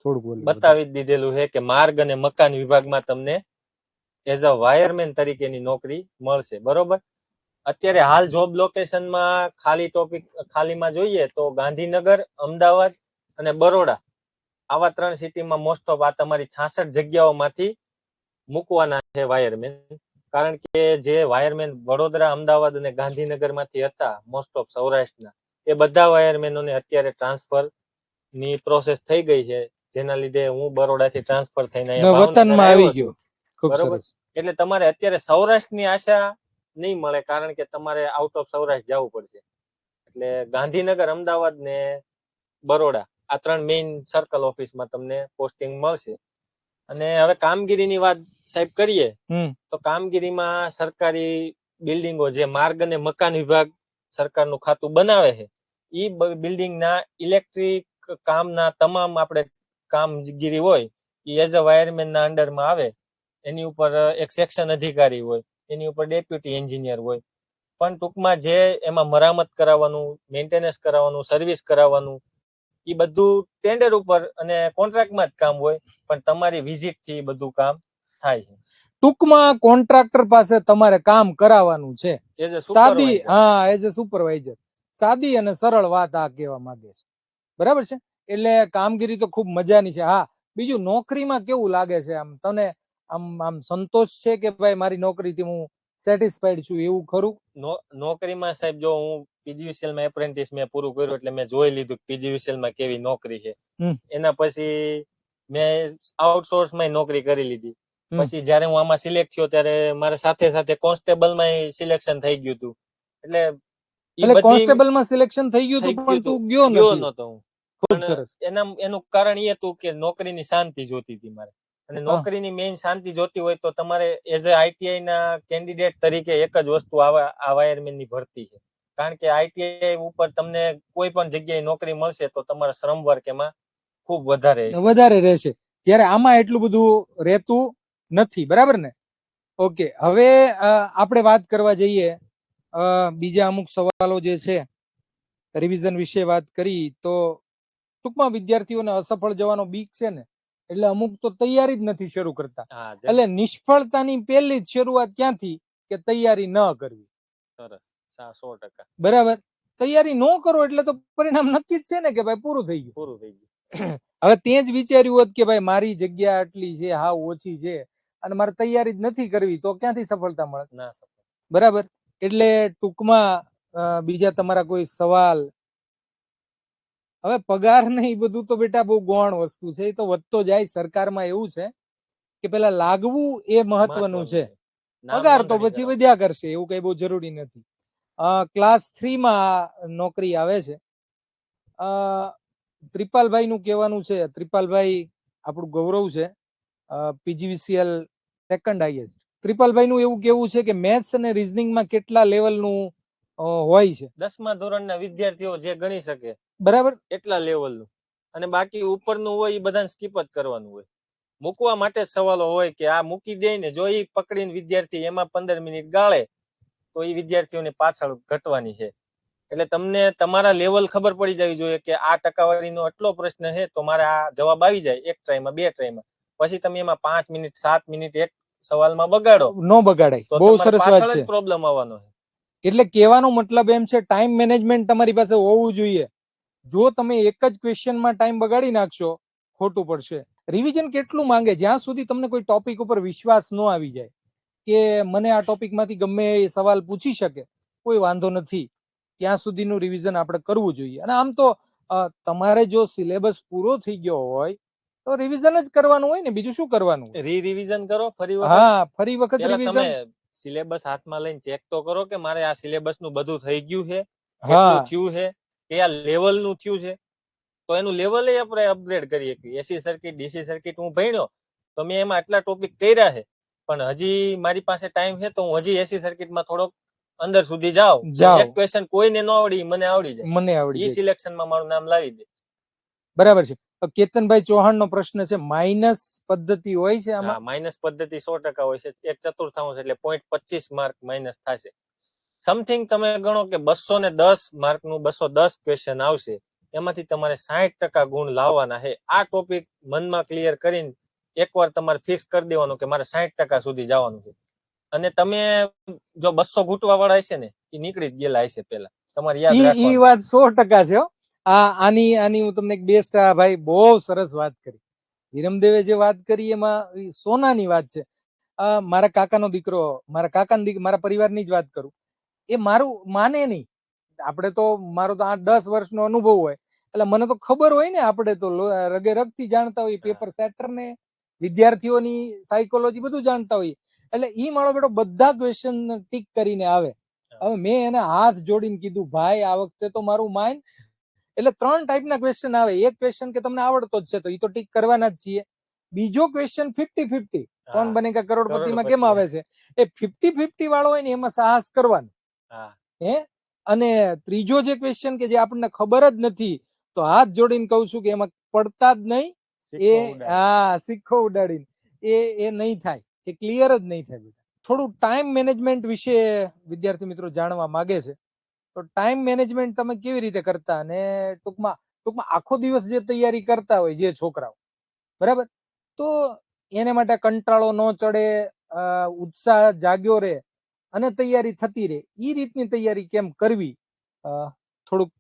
થોડું બતાવી જ દીધેલું છે કે માર્ગ અને મકાન વિભાગમાં તમને એઝ અ વાયરમેન તરીકેની નોકરી મળશે. બરોબર. અત્યારે હાલ જોબ લોકેશનમાં ખાલીમાં જોઈએ તો ગાંધીનગર, અમદાવાદ અને બરોડા, આવા 3 સિટીમાં મોસ્ટ ઓફ આ તમારી 66 જગ્યાઓમાંથી મૂકવાના છે વાયરમેન. કારણ કે જે વાયરમેન વડોદરા, અમદાવાદ અને ગાંધીનગર માંથી હતા મોસ્ટ ઓફ સૌરાષ્ટ્રના, એ બધા વાયરમેનોને અત્યારે ટ્રાન્સફર ની પ્રોસેસ થઈ ગઈ છે, જેના લીધે હું બરોડાથી ટ્રાન્સફર થઈને અહીંયા વતનમાં આવી ગયો. ખૂબ બરોબર. સરસ. એટલે તમારે અત્યારે સૌરાષ્ટ્રની આશા નહીં મળે, કારણ કે તમારે આઉટ ઓફ સૌરાષ્ટ્ર જવું પડશે. એટલે ગાંધીનગર, અમદાવાદ ને બરોડા, આ 3 મેઇન સર્કલ ઓફિસમાં તમને પોસ્ટિંગ મળશે. અને હવે કામગીરીની વાત સાહેબ કરીએ તો કામગીરીમાં સરકારી બિલ્ડિંગો, જે માર્ગ અને મકાન વિભાગ સરકારનું ખાતું બનાવે છે, એ બિલ્ડિંગના ઇલેક્ટ્રિક કામના તમામ આપણે કામગીરી હોય એ એઝ અ વાયરમેનના અંડરમાં આવે. એની ઉપર એક સેક્શન અધિકારી હોય, એની ઉપર ડેપ્યુટી એન્જિનિયર હોય. પણ ટૂંકમાં જે એમાં મરામત કરાવવાનું, મેન્ટેનન્સ કરાવવાનું, સર્વિસ કરાવવાનું, એ બધું ટેન્ડર ઉપર અને કોન્ટ્રાક્ટમાં જ કામ હોય, પણ તમારી વિઝિટ થી બધું કામ થાય છે. ટૂંકમાં કોન્ટ્રાક્ટર પાસે તમારે કામ કરાવવાનું છે. સાદી, હા, એઝ અ સુપરવાઇઝર. સાદી અને સરળ વાત આ કહેવા માંગે છે. બરાબર છે. એટલે કામગીરી તો ખૂબ મજાની છે. હા, બીજું નોકરીમાં કેવું લાગે છે? આમ તને આમ સંતોષ છે કે ભાઈ મારી નોકરીથી હું સેટિસ્ફાઈડ છું, એવું ખરું? નોકરીમાં સાહેબ જો હું પીજીવીસીએલ માં એપ્રેન્ટિસ મેં પૂરું કર્યું એટલે મેં જોઈ લીધું પીજીવીસીએલ માં કેવી નોકરી છે. એના પછી મેં આઉટસોર્સમાં નોકરી કરી લીધી. પછી જયારે હું આમાં સિલેક્ટ થયો ત્યારે મારે સાથે કોન્સ્ટેબલમાં સિલેક્શન થઈ ગયું હતું. એટલે કોન્સ્ટેબલમાં સિલેક્શન થઈ ગયું હતું પણ તું ગયો નતો હું. ખૂબ સરસ. એનું કારણ એ હતું કે નોકરીની શાંતિ જોતી હતી મારે. અને નોકરીની મેઇન શાંતિ જોતી હોય તો તમારે એઝ અ આઈટીઆઈ ના કેન્ડિડેટ તરીકે એક જ વસ્તુ આ વાયરમેન ની ભરતી છે. કારણ કે આઈટીઆઈ ઉપર તમને કોઈ પણ જગ્યાએ નોકરી મળશે તો તમારા શ્રમ વર્ક એમાં ખૂબ વધારે રહેશે. જ્યારે આમાં એટલું બધું રહેતું નથી. બરાબર ને? ઓકે, હવે આપણે વાત કરવા જઈએ બીજા અમુક સવાલો જે છે, રિવિઝન વિશે વાત કરી તો ટૂંકમાં વિદ્યાર્થીઓને અસફળ જવાનો બીક છે ને, એટલે અમુક તો તૈયારી જ નથી શરૂ કરતા. એટલે નિષ્ફળતાની પહેલી જ શરૂઆત ક્યાંથી? કે તૈયારી ન કરવી. સરસ, 100%. બરાબર. તૈયારી ન કરો એટલે તો પરિણામ નક્કી જ છે ને કે ભાઈ પૂરું થઈ ગયું. હવે તે જ વિચાર્યું હોત કે ભાઈ મારી જગ્યા આટલી છે, હાવ ઓછી છે, અને મારે તૈયારી જ નથી કરવી, તો ક્યાંથી સફળતા મળે? બરાબર. એટલે ટૂંકમાં બીજા તમારા કોઈ સવાલ? હવે પગાર ને એ બધું તો બેટા બહુ ગૌણ વસ્તુ છે, એ તો વધતો જાય. સરકારમાં એવું છે કે પેલા લાગવું એ મહત્વનું છે, પગાર તો પછી વધ્યા કરશે, એવું કઈ બહુ જરૂરી નથી. ક્લાસ 3 માં નોકરી આવે છે. ત્રિપાલભાઈ નું કહેવાનું છે, ત્રિપાલભાઈ આપણું ગૌરવ છે, પીજીવીસીએલ સેકન્ડ હાઈએસ્ટ. ત્રિપાલભાઈ નું એવું કેવું છે કે મેથ્સ અને રીઝનિંગમાં કેટલા લેવલનું હોય છે? 10મા ધોરણના વિદ્યાર્થીઓ જે ગણી શકે બરાબર. એટલા લેવલનું. અને બાકી ઉપરનું હોય એ બધાને સ્કીપ જ કરવાનું હોય. મૂકવા માટે સવાલો હોય કે આ મૂકી દે ને, જો એ પકડીને વિદ્યાર્થી એમાં 15 મિનિટ ગાળે તો એ વિદ્યાર્થીઓની પાછળ ઘટવાની છે. એટલે તમને તમારા લેવલ ખબર પડી જવી જોઈએ કે આ ટકાવારીનો આટલો પ્રશ્ન છે તો મારે આ જવાબ આવી જાય એક ટ્રાયમાં, બે ટ્રાયમાં. પછી તમે એમાં 5 મિનિટ 7 મિનિટ એક સવાલમાં બગાડો નો બગાડાય. તો બહુ તમારે સરસ વાત પાછળ છે. જ પ્રોબ્લેમ આવવાનો છે. એટલે કહેવાનો મતલબ એમ છે, ટાઈમ મેનેજમેન્ટ તમારી પાસે હોવું જોઈએ. જો તમે એક જ ક્વેશ્ચનમાં ટાઈમ બગાડી નાખશો, ખોટું પડશે. રિવિઝન કેટલું માંગે? જ્યાં સુધી તમને કોઈ ટોપિક ઉપર વિશ્વાસ ન આવી જાય કે મને આ ટોપિકમાંથી ગમે એ સવાલ પૂછી શકે, કોઈ વાંધો નથી, ત્યાં સુધીનું રિવિઝન આપણે કરવું જોઈએ. અને આમ તો તમારે જો સિલેબસ પૂરો થઈ ગયો હોય તો રિવિઝન જ કરવાનું હોય ને, બીજું શું કરવાનું? રિવિઝન કરો ફરી વખત. હા, ફરી વખત પેલા રિવિઝન. તમે સિલેબસ હાથમાં લઈને ચેક તો કરો કે મારે આ સિલેબસ નું બધું થઈ ગયું છે, હા, કેટલું થયું છે, કયા લેવલ નું થયું છે. તો એનું લેવલ આપણે અપગ્રેડ કરી શકીએ. એસી સર્કિટ, ડીસી સર્કિટ હું ભણ્યો તો મેં એમાં આટલા ટોપિક કર્યા છે, પણ હજી મારી પાસે ટાઈમ છે તો હું હજી એસી સર્કિટમાં થોડોક અંદર સુધી જાઉં. એક ક્વેશ્ચન કોઈને ન આવડી મને આવડી જાય, મને આવડી ઈ જાય. સિલેક્શનમાં મારું નામ લાવી દે. બરાબર છે. કેતનભાઈ ચૌહાણનો પ્રશ્ન છે, માઇનસ પદ્ધતિ હોય છે આમાં? માઇનસ પદ્ધતિ 100% હોય છે. 1/4 એટલે 0.25 માર્ક માઇનસ થશે. સમથિંગ તમે ગણો કે 210 માર્કનું 210 ક્વેશ્ચન આવશે, એમાંથી તમારે 60% ગુણ લાવવાના છે. આ ટોપિક મનમાં ક્લિયર કરીને એકવાર તમારે ફિક્સ કરી દેવાનું કે મારે 60% સુધી જવાનું છે. અને તમે જો 200 ઘૂંટવા વાળા હશે ને, એ નીકળી જ ગયેલા હશે પેલા. તમારે યાદ રાખવાનું. ઈ વાત 100% છે. આની હું તમને એક બેસ્ટ, ભાઈ બહુ સરસ વાત કરી. વિરમદેવે જે વાત કરી એમાં સોનાની વાત છે. મારા કાકાનો દીકરો, મારા પરિવારની જ વાત કરું, એ મારું માને નહીં. આપણે તો મારો તો 8-10 વર્ષનો અનુભવ હોય એટલે મને તો ખબર હોય ને, આપણે તો રગે રગથી જાણતા હોય, પેપર સેટર ને વિદ્યાર્થીઓની સાયકોલોજી બધું જાણતા હોય. એટલે ઈ મારો બેટો બધા ક્વેશ્ચન ટીક કરીને આવે. હવે મેં એને હાથ જોડીને કીધું, ભાઈ આ વખતે તો મારું માઇન્ડ, એટલે 3 ટાઈપના ક્વેશ્ચન આવે. એક ક્વેશ્ચન કે તમને આવડતો જ છે તો એ તો ટીક કરવાના જ છીએ. બીજો ક્વેશ્ચન 50-50, કોણ બનેગા કરોડપતિમાં કેમ આવે છે, એ 50-50 વાળો હોય ને એમાં સાહસ કરવાનું. હે, અને ત્રીજો જે ક્વેશ્ચન કે જે આપણને ખબર જ નથી, તો હાથ જોડીને કહું છું કે એમાં પડતા જ નહીં, એ સિક્કો ઉડાડીને એ નહીં થાય, એ ક્લિયર જ નહીં થાય. થોડું ટાઈમ મેનેજમેન્ટ વિશે વિદ્યાર્થી મિત્રો જાણવા માંગે છે. તો ટાઈમ મેનેજમેન્ટ તમે કેવી રીતે કરતા? અને ટૂંકમાં આખો દિવસ જે તૈયારી કરતા હોય જે છોકરાઓ, બરાબર, તો એને માટે કંટાળો ન ચડે, ઉત્સાહ જાગ્યો રહે અને તૈયારી થતી રહે, ઈ રીતની તૈયારી કેમ કરવી, થોડુંક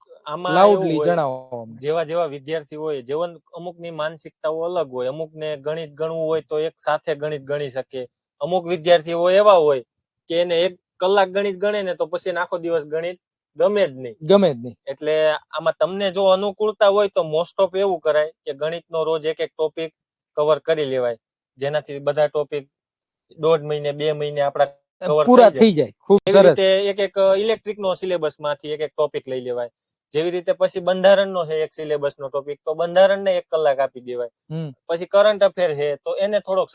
લાઉડલી જણાવો. જેવા જેવા વિદ્યાર્થી હોય, જેવન અમુકની માનસિકતાઓ અલગ હોય. અમુકને ગણિત ગણવું હોય તો એક સાથે ગણિત ગણી શકે. અમુક વિદ્યાર્થીઓ એવા હોય કે એને 1 કલાક ગણિત ગણે ને તો પછી આખો દિવસ ગણિત ગમે જ નહીં. એટલે આમાં તમને જો અનુકૂળતા હોય તો મોસ્ટ ઓફ એવું કરાય કે ગણિતનો રોજ એક ટોપિક કવર કરી લેવાય, જેનાથી બધા ટોપિક 1.5 મહિને 2 મહિને આપણા કવર પૂરા થઈ જાય. ખૂબ એવી સરસ. રીતે એક ઇલેક્ટ્રિકનો સિલેબસમાંથી એક ટોપિક લઈ લેવાય. જેવી રીતે પછી બંધારણનો છે એક સિલેબસનો ટોપિક, તો બંધારણને 1 કલાક આપી દેવાય. પછી કરંટ અફેર છે તો એને થોડોક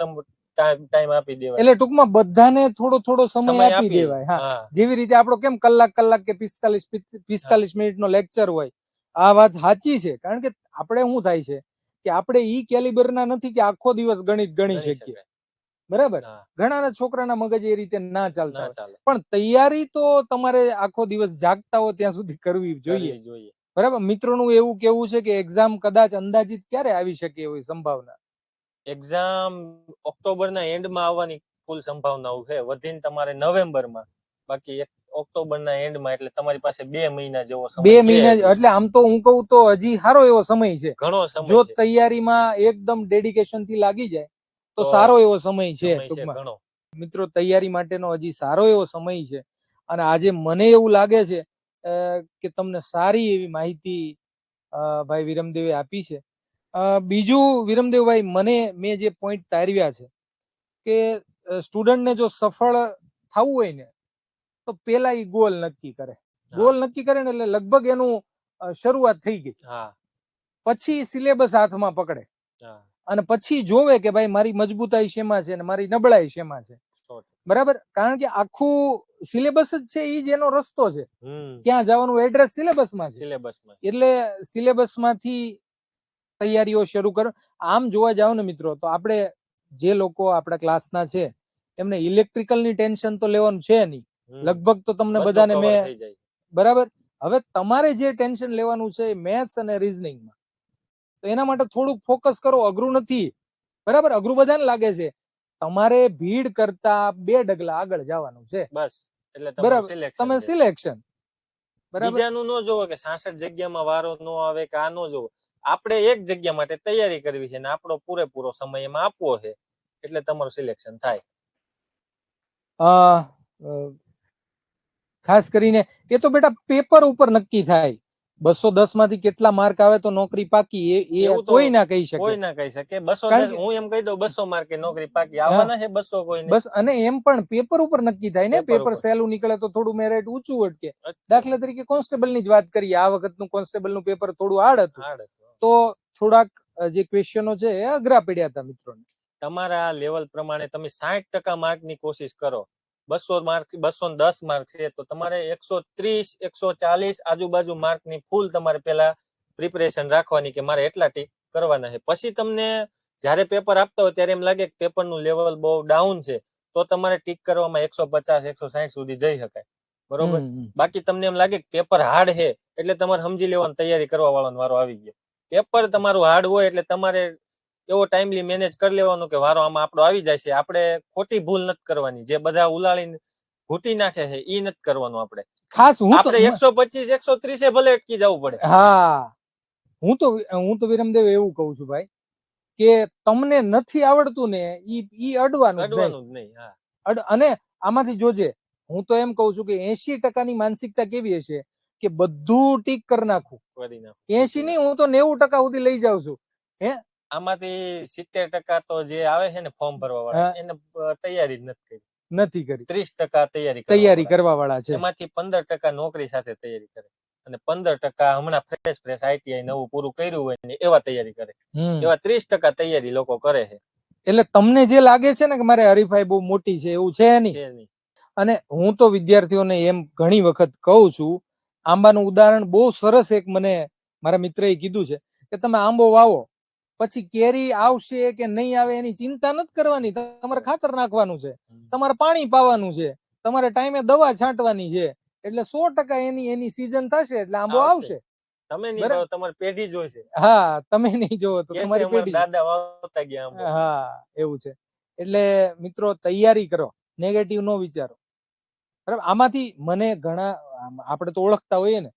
ટાઈમ આપી દેવાય. એટલે ટૂંકમાં બધાને થોડો થોડો સમય આપી દેવાય. હા, જેવી રીતે આપણો કેમ કલાક કે 45 મિનિટનો લેક્ચર હોય. આ વાત સાચી છે, કારણ કે આપણે શું થાય છે કે આપણે ઈ કેલિબરના નથી કે આખો દિવસ ગણિત ગણી શકીએ, બરાબર. ઘણા છોકરાના મગજ એ રીતે ના ચાલતા હોય, પણ તૈયારી તો તમારે આખો દિવસ જાગતા હો ત્યાં સુધી કરવી જોઈએ, બરાબર. મિત્રોનું એવું કેવું છે કે એક્ઝામ કદાચ અંદાજિત ક્યારે આવી શકે એવી સંભાવના? એક્ઝામ ઓક્ટોબરના એન્ડમાં આવવાની ફૂલ સંભાવનાઓ છે, વધીને તમારે નવેમ્બરમાં, બાકી ઓક્ટોબરના એન્ડમાં. એટલે તમારી પાસે 2 મહિના જેવો સમય છે. 2 મહિના, એટલે આમ તો હું કહું તો હજી સારો એવો સમય છે. ઘણો સમય જો તૈયારીમાં એકદમ ડેડિકેશન થી લાગી જાય તો સારો એવો સમય છે. ટૂંકમાં મિત્રો, તૈયારી માટેનો હજી સારો એવો સમય છે. અને આજે મને એવું લાગે છે કે તમને સારી એવી માહિતી ભાઈ વિરમદેવે આપી છે. બીજું વિરમદેવભાઈ, મેં જે પોઈન્ટ તારવ્યા છે કે સ્ટુડન્ટને જો સફળ થવું હોય ને તો પેલા ઈ ગોલ નક્કી કરે. ગોલ નક્કી કરે ને એટલે લગભગ એનું શરૂઆત થઈ ગઈ. પછી સિલેબસ હાથમાં પકડે અને પછી જોવે કે ભાઈ મારી મજબૂતાઈ શેમાં છે ને મારી નબળાઈ શેમાં છે, બરાબર. કારણ કે આખું સિલેબસ જ છે ઈ જ એનો રસ્તો છે. હમ ક્યાં જવાનું એડ્રેસ સિલેબસમાં છે. સિલેબસમાં એટલે સિલેબસમાંથી તૈયારીઓ શરૂ કરો. આમ જોવા જાવ ને મિત્રો તો આપણે જે લોકો આપણા ક્લાસના છે એમને ઇલેક્ટ્રિકલની ટેન્શન તો લેવાનું છે નહીં. લગભગ તો તમને બધું બધાને cover મેં થઈ જાય. બરાબર. હવે તમારે જે ટેન્શન લેવાનું છે એ મેથ્સ અને રીઝનિંગમાં, તો એના માટે થોડુંક ફોકસ કરો. અઘરું નથી, બરાબર. અઘરું બધાને લાગે છે. તમારે ભીડ કરતા 2 ડગલા આગળ જવાનું છે, બસ એટલે તમારું બરાબર. સિલેક્શન તમે છે. સિલેક્શન, બરાબર. બીજાનું ન જોવો કે 66 જગ્યામાં વારો ન આવે કે આ ન જોવો. આપણે એક જગ્યા માટે તૈયારી કરવી છે ને આપણો પૂરેપૂરો સમય એમાં આપવો છે, એટલે તમારું સિલેક્શન થાય. અ, અ, ખાસ કરીને એ તો બેટા પેપર ઉપર નક્કી થાય. 210 માંથી કેટલા માર્ક આવે તો નોકરી પાકી, એ એવું તો કોઈ ના કહી શકે. કોઈ ના કહી શકે. 210 કારણ કે હું એમ કહી દઉં 200 માર્કે નોકરી પાકી. હા, આવવાના છે 200 કોઈને? બસ. અને એમ પણ પેપર ઉપર નક્કી થાય ને. પેપર પેપર ઉપર. સહેલું નીકળે તો થોડું મેરિટ ઊંચું અટકે. અચ્છા, દાખલા તરીકે કોન્સ્ટેબલ ની જ વાત કરીએ. આ વખતનું કોન્સ્ટેબલ નું પેપર થોડું હાર્ડ હતું, hard હતું. તો થોડાક જે ક્વેશ્ચનો છે એ અઘરા પડ્યા હતા મિત્રોને. તમારા લેવલ પ્રમાણે તમે 60% માર્કની કોશિશ કરો. 200 માર્ક 210 માર્ક છે તો તમારે 130 140 આજુબાજુ માર્કની ફૂલ તમારે પહેલા પ્રિપેરેશન રાખવાની કે મારે એટલા ટીક કરવાના છે. પછી તમને જ્યારે પેપર આપતા હોય ત્યારે એમ લાગે કે પેપરનું લેવલ બહુ ડાઉન છે, તો તમારે ટીક કરવામાં 150 160 સુધી જઈ શકાય, બરોબર. બાકી તમને એમ લાગે કે પેપર હાર્ડ છે એટલે તમારે સમજી લેવાની તૈયારી કરવા વાળાનો વારો આવી ગયો. પેપર તમારું હાર્ડ હોય એટલે તમારે એવો ટાઈમલી મેનેજ કરી લેવાનું કે વારો આમાં આપણો આવી જાય છે. આપણે ખોટી ભૂલ નથી કરવાની. જે બધા ઉલાળીને ઘૂટી નાખે છે ઈ નથી કરવાનું. આપણે ખાસ હું તો આપણે 125 130 ભલે અટકી જવું પડે. હા, હું તો વિરમદેવ એવું કહું છું ભાઈ કે તમને નથી આવડતું ને ઈ અડવાનું જ નહીં. અડવાનું જ નહીં. હા, અને આમાંથી જોજે, હું તો એમ કહું છું કે 80% ની માનસિકતા કેવી હશે કે બધું ટીક કરી નાખું. કરી નાખો. 80 નહીં, હું તો 90% સુધી લઈ જાઉં છું. હે, આમાંથી 70% તો જે આવે છે ને ફોર્મ ભરવા વાળા, હા, એને તૈયારી જ નથી કરી. નથી કરી. 30% તૈયારી તૈયારી કરવા કરવા વાળા છે. એમાંથી 15% નોકરી સાથે તૈયારી કરે અને 15% હમણાં ફ્રેશ આઈટીઆઈ નવું પૂરું કર્યું હોય ને એવા તૈયારી કરે. એવા 30% તૈયારી લોકો કરે છે. એટલે તમને જે લાગે છે ને કે મારે હરીફાઈ બહુ મોટી છે, એવું છે નહીં. અને હું તો વિદ્યાર્થીઓને એમ ઘણી વખત કહું છું, આંબાનું ઉદાહરણ બહુ સરસ એક મને મારા મિત્રએ કીધું છે કે તમે આંબો વાવો, પછી કેરી આવશે કે નહીં આવે એની ચિંતા નથી કરવાની. તમારે ખાતર નાખવાનું છે, તમારે પાણી પાવાનું છે, તમારે ટાઈમે દવા છાંટવાની છે. એટલે 100% એની સીઝન થશે એટલે આંબો આવશે. તમે નહીં વાવો, તમારી પેઢી જોઈશે. હા, તમે નહીં જોવો તો તમારી પેઢી. દાદા વાવતા ગયા આંબો. હા, એવું છે. એટલે મિત્રો તૈયારી કરો, નેગેટિવ નો વિચારો, બરાબર. આમાંથી મને ઘણા, આપણે તો ઓળખતા હોઈએ ને,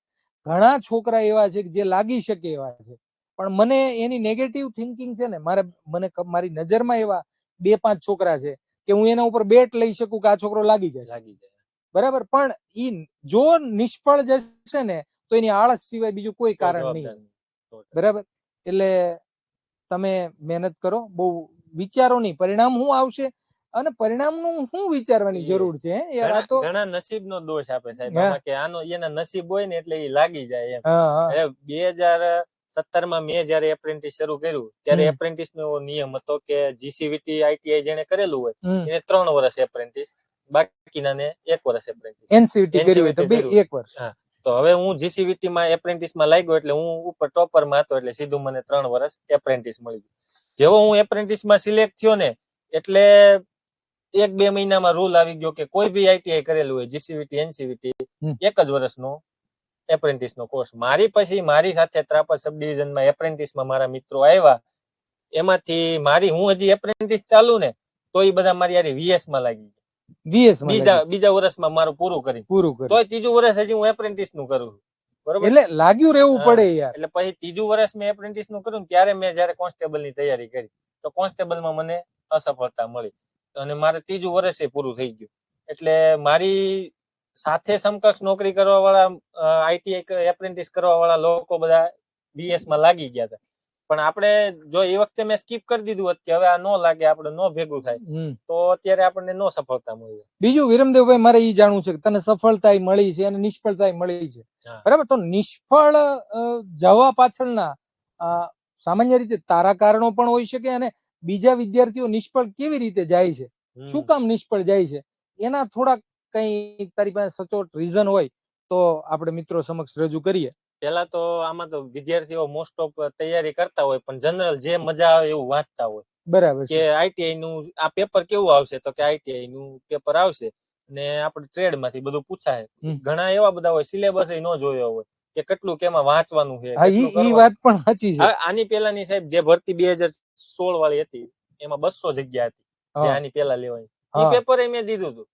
ઘણા છોકરા એવા છે કે જે લાગી શકે એવા છે, પણ મને એની નેગેટિવ થિંકિંગ છે ને, મારી નજરમાં એવા 2-5 છોકરા છે કે હું એના ઉપર બેટ લઈ શકું કે આ છોકરો લાગી જાય, બરાબર. પણ ઈ જો નિષ્ફળ જશે ને તો એની આળસ સિવાય બીજું કોઈ કારણ નહીં, બરાબર. એટલે તમે મહેનત કરો, બહુ વિચારો નહીં પરિણામ શું આવશે અને પરિણામનું શું વિચારવાની જરૂર છે યાર. આ તો ઘણા નસીબનો દોષ આપે સાહેબ આમાં કે આનો એના નસીબ હોય ને એટલે એ લાગી જાય એમ. 2017 માં મેં જયારે એપ્રેન્ટિસ શરૂ કર્યું ત્યારે એપ્રેન્ટિસ નો એવો નિયમ હતો કે જીસીવીટી આઈટીઆઈ જેને કરેલું હોય એને 3 વર્ષ એપ્રેન્ટિસ, બાકીનાને 1 વર્ષ એપ્રેન્ટિસ. એનસીવીટી કર્યું હોય તો 1 વર્ષ. તો હવે હું જીસીવીટી માં એપ્રેન્ટિસ માં લાગ્યો એટલે હું ઉપર ટોપર માં હતો એટલે સીધું મને 3 વર્ષ એપ્રેન્ટિસ મળી ગયું. જેવો હું એપ્રેન્ટિસ માં સિલેક્ટ થયો ને એટલે 1-2 મહિનામાં રૂલ આવી ગયો કે કોઈ બી આઈટીઆઈ કરેલું હોય જીસીવીટી એનસીવીટી 1 જ વર્ષનો એપ્રેન્ટિસ નો કોર્સ. મારી પછી મારી સાથે ત્રાપર સબ ડિવિઝનમાં એપ્રેન્ટિસમાં મારા મિત્રો આવ્યા, એમાંથી હું હજી એપ્રેન્ટિસ ચાલુ ને તો એ બધા મારી યાર વીએસ માં લાગી ગયા. બીજા વર્ષમાં મારું પૂરું કરી તોય 3જું વર્ષ હજી હું એપ્રેન્ટિસ નું કરું છું, બરોબર. એટલે લાગ્યું રહેવું પડે યાર. એટલે પછી 3જું વર્ષ મેં એપ્રેન્ટિસ નું કર્યું ત્યારે મેં જયારે કોન્સ્ટેબલ ની તૈયારી કરી તો કોન્સ્ટેબલમાં મને અસફળતા મળી અને મારે 3જું વર્ષ પૂરું થઈ ગયું. એટલે મારી સાથે સમકક્ષ નોકરી કરવા વાળા આઈટીઆઈ એપ્રેન્ટિસ કરવા વાળા લોકો બધા બીએસ માં લાગી ગયા હતા. પણ આપણે જો એ વખતે મેં સ્કીપ કરી દીધું હોત કે હવે આ નો લાગે, આપણે નો ભેગું થાય, તો અત્યારે આપણને નો સફળતા મળી. બીજું વિરમદેવભાઈ મારે એ જાણવું છે કે તને સફળતા મળી છે અને નિષ્ફળતા મળી છે, બરાબર. તો નિષ્ફળ જવા પાછળના સામાન્ય રીતે તારા કારણો પણ હોઈ શકે અને બીજા વિદ્યાર્થીઓ નિષ્ફળ કેવી રીતે જાય છે, શું કામ નિષ્ફળ જાય છે, એના થોડાક કઈ તારી પાસે સચોટ રીઝન હોય તો આપણે મિત્રો સમક્ષ રજૂ કરીએ. પેલા તો આમાં તો વિદ્યાર્થીઓ મોસ્ટ ઓફ તૈયારી કરતા હોય, પણ જનરલ જે મજા આવે એવું વાંચતા હોય. બરાબર કે છે. આઈટીઆઈ નું આ પેપર કેવું આવશે, તો કે આઈટીઆઈ નું પેપર આવશે ને આપણે ટ્રેડ માંથી બધું પૂછાય. ઘણા એવા બધા હોય સિલેબસ ન જોયો હોય કે કેટલું કેમાં વાંચવાનું છે, હા, કેટલું ઈ કરવાનું. વાત પણ સાચી છે. આની પેલાની સાહેબ જે ભરતી 2016 વાળી હતી એમાં 200 જગ્યા હતી, જે આની પેલા લેવાય. ઈ પેપર મેં દીધું હતું.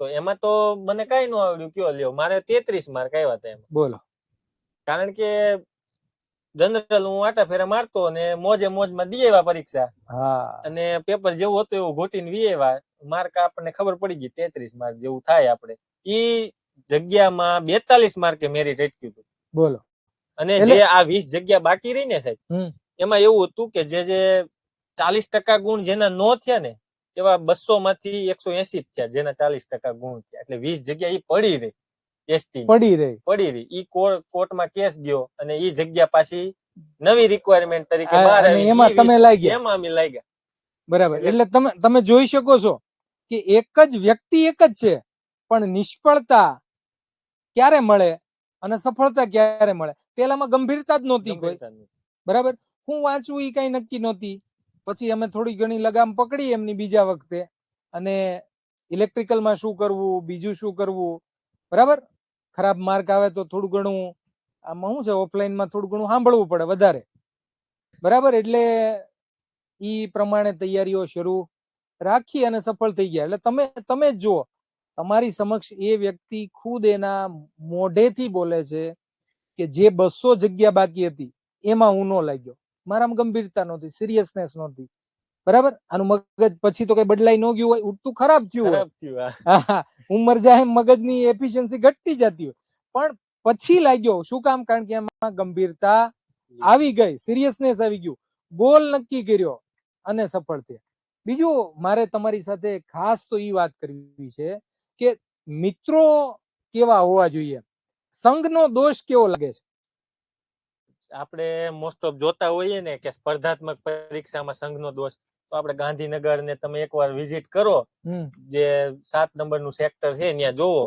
તો એમાં તો મને કઈ ન આવડ્યું, કયો લ્યો, મારે 33 માર્ક આવ્યા હતા એમાં. બોલો. કારણ કે જનરલ હું આટા ફેરા મારતો અને મોજે મોજમાં દી આવ્યા પરીક્ષા, અને પેપર જેવું હતું એવું ઘોટીને વી આવ્યા. માર્ક આપણને ખબર પડી ગઈ 33 માર્ક જેવું થાય. આપણે ઈ જગ્યામાં 42 માર્કે મેરિટ અટક્યું હતું. બોલો. અને જે આ 20 જગ્યા બાકી રહી ને સાહેબ, એમાં એવું હતું કે જે 40% ગુણ જેના નો થયા ને, એવા 200 માંથી 180 થયા જેના 40% ગુણ થયા. એટલે 20 જગ્યા ઈ પડી રહી. એસટી પડી રહી. ઈ કોર્ટમાં કેસ ગયો અને ઈ જગ્યા પાછી નવી રિક્વાયરમેન્ટ તરીકે બહાર આવી. એમાં તમે લાગ્યા. એમાં અમે લાગ્યા. બરાબર. એટલે તમે જોઈ શકો છો કે એક જ વ્યક્તિ એક જ છે, પણ નિષ્ફળતા ક્યારે મળે અને સફળતા ક્યારે મળે, પેલામાં ગંભીરતા જ નહોતી કોઈ. બરાબર. હું વાંચવું એ કઈ નક્કી નહોતી. પછી અમે થોડી ઘણી લગામ પકડી એમની બીજા વખતે, અને ઇલેક્ટ્રિકલમાં શું કરવું, બીજું શું કરવું. બરાબર. ખરાબ માર્ક આવે તો થોડું ઘણું આમાં શું છે, ઓફલાઈનમાં થોડું ઘણું સાંભળવું પડે વધારે. બરાબર. એટલે ઈ પ્રમાણે તૈયારીઓ શરૂ રાખી અને સફળ થઈ ગયા. એટલે તમે જ જુઓ, તમારી સમક્ષ એ વ્યક્તિ ખુદ એના મોઢેથી બોલે છે કે જે 200 જગ્યા બાકી હતી એમાં હું ન લાગ્યો, મારામાં ગંભીરતા નહોતી, સિરિયસનેસ નહોતી. બરાબર. આનું મગજ પછી તો કઈ બદલાઈ ન ગયું હોય, ઉઠતું ખરાબ થયું હોય, ઉંમર જાય મગજની એફિશિયન્સી ઘટતી જતી હોય, પણ પછી લાગ્યો. શું કામ? કારણ કે એમાં ગંભીરતા આવી ગઈ, સિરિયસનેસ આવી ગયું, ગોલ નક્કી કર્યો અને સફળ થયા. બીજું મારે તમારી સાથે ખાસ તો ઈ વાત કરવી છે કે મિત્રો કેવા હોવા જોઈએ, સંઘનો દોષ કેવો લાગે છે? આપણે મોસ્ટ ઓફ જોતા હોઈએ ને કે સ્પર્ધાત્મક પરીક્ષામાં સંઘનો દોષ, તો આપણે ગાંધીનગર ને તમે એકવાર વિઝિટ કરો, જે 7 નંબરનું સેક્ટર છે ત્યાં જોવો.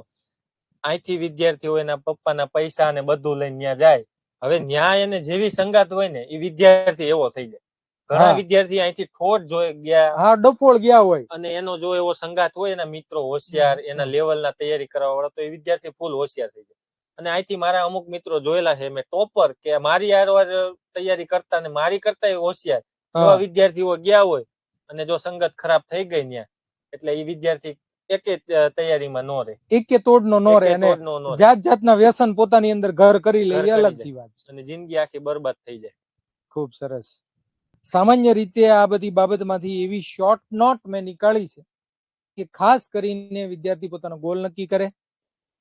અહીંથી વિદ્યાર્થીઓ એના પપ્પાના પૈસા ને બધું લઈને ત્યાં જાય. હવે ન્યાય અને જેવી સંગાત હોય ને એ વિદ્યાર્થી એવો થઈ જાય. ઘણા વિદ્યાર્થી અહીંથી ઠોઠ જોઈ ગયા, ડફોળ ગયા હોય, અને એનો જો એવો સંગાત હોય, એના મિત્રો હોશિયાર, એના લેવલના તૈયારી કરવા વાળા, તો એ વિદ્યાર્થી ફૂલ હોશિયાર થઈ જાય. અને અહીંથી મારા અમુક મિત્રો જોયેલા છે મેં, ટોપર કે મારી હારવાર તૈયારી કરતા ને મારી કરતા હોશિયાર એવા વિદ્યાર્થીઓ ગયા હોય, અને જો સંગત ખરાબ થઈ ગઈ ત્યાં, એટલે એ વિદ્યાર્થી એકે તૈયારીમાં નો રહે, એકે તોડનો નો રહે, અને જાત જાતના વ્યસન પોતાની અંદર ઘર કરી લે, એ અલગથી વાત છે, અને જિંદગી આખી બરબાદ થઈ જાય. ખૂબ સરસ. સામાન્ય રીતે આ બધી બાબતમાંથી એવી શોર્ટ નોટ મેં નીકાળી છે કે ખાસ કરીને વિદ્યાર્થી પોતાનો ગોલ નક્કી કરે,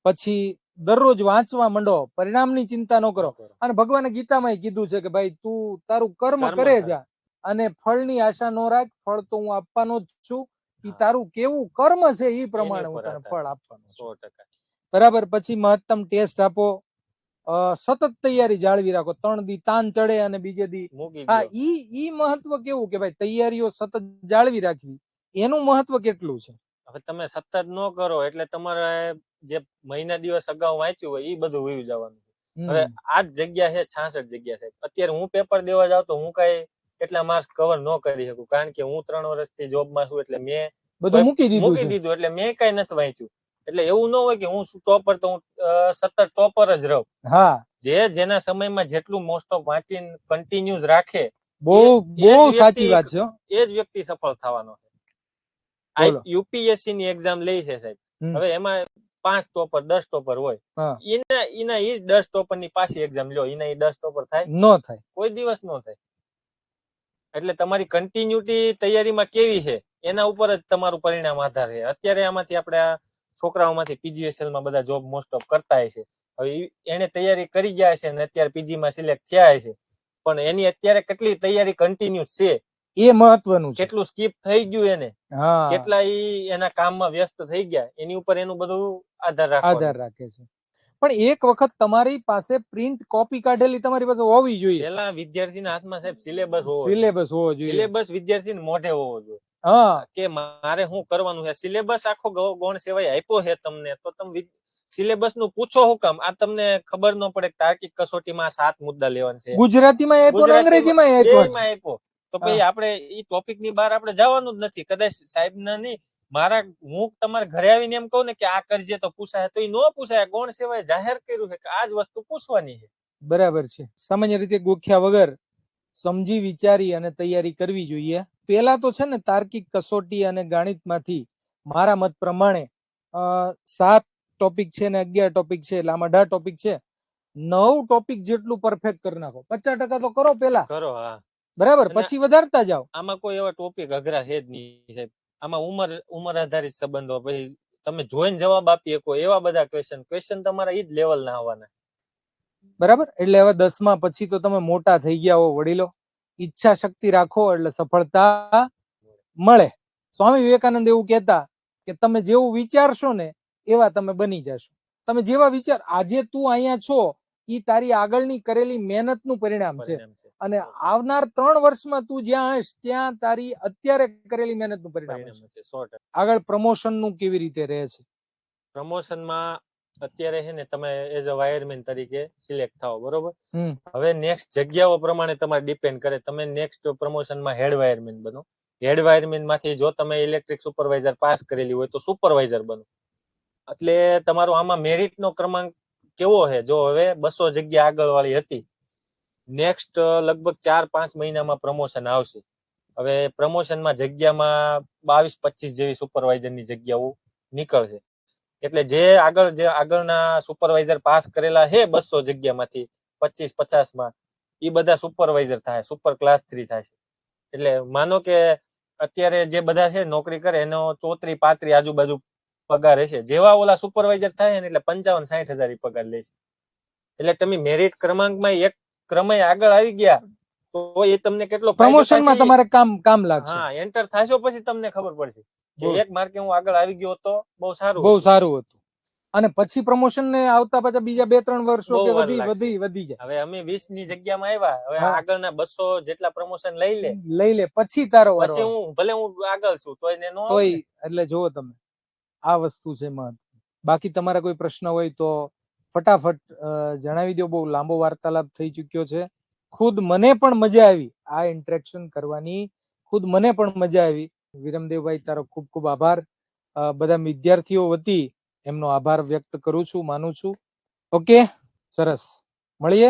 પછી દરરોજ વાંચવા માંડો, પરિણામની ચિંતા ન કરો. અને ભગવાને ગીતામાં કીધું છે કે ભાઈ તું તારું કર્મ કરે જા અને ફળની આશા ન રાખ, ફળ તો હું આપવાનો જ છું, ઈ તારું કેવું કર્મ છે ઈ પ્રમાણે હું તને ફળ આપવાનો છું. બરાબર. પછી મહત્તમ ટેસ્ટ આપો, સતત તૈયારી જાળવી રાખો. 3 દી તાન ચડે અને બીજે દી ઈ મહત્વ કેવું કે ભાઈ તૈયારીઓ સતત જાળવી રાખવી, એનું મહત્વ કેટલું છે? હવે તમે સતત ન કરો એટલે તમારે જે મહિના દિવસ અગાઉ વાંચ્યું હોય એ બધું વયું જવાનું. હવે આ જ જગ્યા છે 66 જગ્યા છે. અત્યારે હું પેપર દેવા જાઉં તો હું કઈ એટલા માર્ક્સ કવર ન કરી શકું, કારણ કે હું 3 વર્ષથી જોબમાં છું, એટલે મેં બધું મૂકી દીધું, એટલે મેં કઈ નથી વાંચ્યું. એટલે એવું ન હોય કે હું ટોપર, તો હું સતત ટોપર જ રહું. જેના સમયમાં જેટલું મોસ્ટ ઓફ વાંચીને કન્ટિન્યુઅસ રાખે, બહુ સાચી વાત છે, એ જ વ્યક્તિ સફળ થવાનો છે. યુપીએસસી ની એક્ઝામ લઈ છે સાહેબ, હવે એમાં 5 ટોપર 10 ટોપર હોય, એના એ 10 ટોપર ની પાછી એક્ઝામ લ્યો, એના એ 10 ટોપર થાય? ન થાય, કોઈ દિવસ ન થાય. એટલે તમારી કન્ટિન્યુટી તૈયારીમાં કેવી છે એના ઉપર જ તમારું પરિણામ આધાર છે. અત્યારે આમાંથી આપણે આ છોકરાઓમાંથી પીજીએસએલ માં બધા જોબ મોસ્ટ ઓફ કરતા હશે. હવે એને તૈયારી કરી ગયા છે અને અત્યારે પીજી માં સિલેક્ટ થયા છે, પણ એની અત્યારે કેટલી તૈયારી કન્ટિન્યુઅસ છે એ મહત્વનું છે. કેટલું સ્કીપ થઈ ગયું એને, કેટલા એના કામમાં વ્યસ્ત થઈ ગયા, એની ઉપર એનું બધું આધાર રાખે છે. પણ એક વખત તમારી પાસે પ્રિન્ટ કોપી કાઢેલી તમારી પાસે હોવી જોઈએ. પેલા વિદ્યાર્થીના હાથમાં સાહેબ સિલેબસ હોવો જોઈએ. સિલેબસ વિદ્યાર્થીને મોઢે હોવો જોઈએ. હા કે મારે શું કરવાનું છે. સિલેબસ આખો ગૌણ સેવાય આપ્યો છે તમને, તો તમે સિલેબસ નું પૂછો હું કામ? આ તમને ખબર ન પડે કે તાર્કિક કસોટીમાં 7 મુદ્દા લેવાના છે, ગુજરાતીમાં આપ્યો ને અંગ્રેજીમાં આપ્યો છે. બેયમાં આપ્યો, તો હા. ભાઈ આપણે ઈ ટોપિક ની બહાર આપણે જવાનું જ નથી. કદાચ સાહેબ ના નહીં, મારા હું તમારા ઘરે આવીને એમ કહું ને કે આ કરજે તો પૂછાય, તો ઈ ન પૂછાય. ગૌણ સેવાએ જાહેર કર્યું છે કે આ જ વસ્તુ પૂછવાની છે. બરાબર છે. સામાન્ય રીતે ગોખ્યા વગર સમજી વિચારી અને તૈયારી કરવી જોઈએ. પેલા તો છે ને તાર્કિક કસોટી અને ગણિતમાંથી મારા મત પ્રમાણે 7 ટોપિક છે ને 11 ટોપિક છે, એટલે આમાં 18 ટોપિક છે. 9 ટોપિક જેટલું પરફેક્ટ કરી નાખો. 50% તો કરો પેલા, કરો. હા, બરાબર, અને પછી વધારતા જાઓ. આમાં કોઈ એવા ટોપિક અઘરા છે જ નહીં સાહેબ. આમાં ઉંમર આધારિત સંબંધો, પછી તમે જોઈને જવાબ આપી શકો એવા બધા ક્વેશ્ચન તમારા ઈ જ લેવલ ના આવવાના. બરાબર. એટલે હવે 10મા પછી તો તમે મોટા થઈ ગયા હો વડીલો, ઈચ્છા શક્તિ રાખો એટલે સફળતા મળે. સ્વામી વિવેકાનંદ એવું કહેતા કે તમે જેવું વિચારશો ને એવા તમે બની જશો. તમે જેવા વિચાર, આજે તું અહીંયા છો ઈ તારી આગળની કરેલી મહેનતનું પરિણામ છે. અને આવનાર 3 વર્ષમાં તું જ્યાં હશ ત્યાં તારી અત્યારે કરેલી મહેનતનું પરિણામ છે. 100%. આગળ પ્રમોશન નું કેવી રીતે રહે છે? પ્રમોશનમાં અત્યારે છે ને તમે એઝ અ વાયરમેન તરીકે સિલેક્ટ થાઓ, બરોબર. હવે નેક્સ્ટ જગ્યાઓ પ્રમાણે તમારે ડિપેન્ડ કરે. તમે નેક્સ્ટ પ્રમોશનમાં હેડ વાયરમેન બનો. હેડ વાયરમેન માંથી જો તમે ઇલેક્ટ્રિક સુપરવાઇઝર પાસ કરેલી હોય તો સુપરવાઇઝર બનો. એટલે તમારો આમાં મેરિટ નો ક્રમાંક કેવો છે? જો હવે 200 જગ્યા આગળ વાળી હતી, નેક્સ્ટ લગભગ 4-5 મહિનામાં પ્રમોશન આવશે. હવે પ્રમોશનમાં જગ્યામાં 22-25 જેવી સુપરવાઇઝરની જગ્યાઓ નીકળશે. એટલે જે આગળના સુપરવાઇઝર પાસ કરેલા છે 200 જગ્યામાંથી 25-50માં, એ બધા સુપરવાઇઝર થાય, સુપર ક્લાસ 3 થાય. એટલે માનો કે અત્યારે જે બધા છે નોકરી કરે એનો 34-35 આજુબાજુ પગાર હશે. જેવા ઓલા સુપરવાઇઝર થાય ને એટલે 55-60 હજાર પગાર લે છે. એટલે તમે મેરિટ ક્રમાંકમાં એક ક્રમે આગળ આવી ગયા તો એ તમને કેટલો પ્રમોશનમાં તમારે કામ લાગશે. હા, એન્ટર થાશો પછી તમને ખબર પડશે કે એક માર્કે હું આગળ આવી ગયો તો બહુ સારું હતું. અને પછી પ્રમોશન ને આવતા પાછા બીજા 2-3 વર્ષો કે વધી જાય. હવે અમે 20 ની જગ્યામાં આવ્યા, હવે આગળના 200 જેટલા પ્રમોશન લઈ લે પછી તારો પછી હું ભલે હું આગળ છું તો એને નો તોય. એટલે જુઓ તમે, આ વસ્તુ છે મહત્વ. બાકી તમારા કોઈ પ્રશ્ન હોય તો ફટાફટ જણાવી દો. બહુ લાંબો વાર્તાલાપ થઈ ચુક્યો છે. ખુદ મને પણ મજા આવી આ ઇન્ટરેક્શન કરવાની, ખુદ મને પણ મજા આવી. વિરમદેવભાઈ, તારો ખૂબ ખૂબ આભાર. બધા વિદ્યાર્થીઓ વતી એમનો આભાર વ્યક્ત કરું છું, માનું છું. ઓકે, સરસ, મળીએ.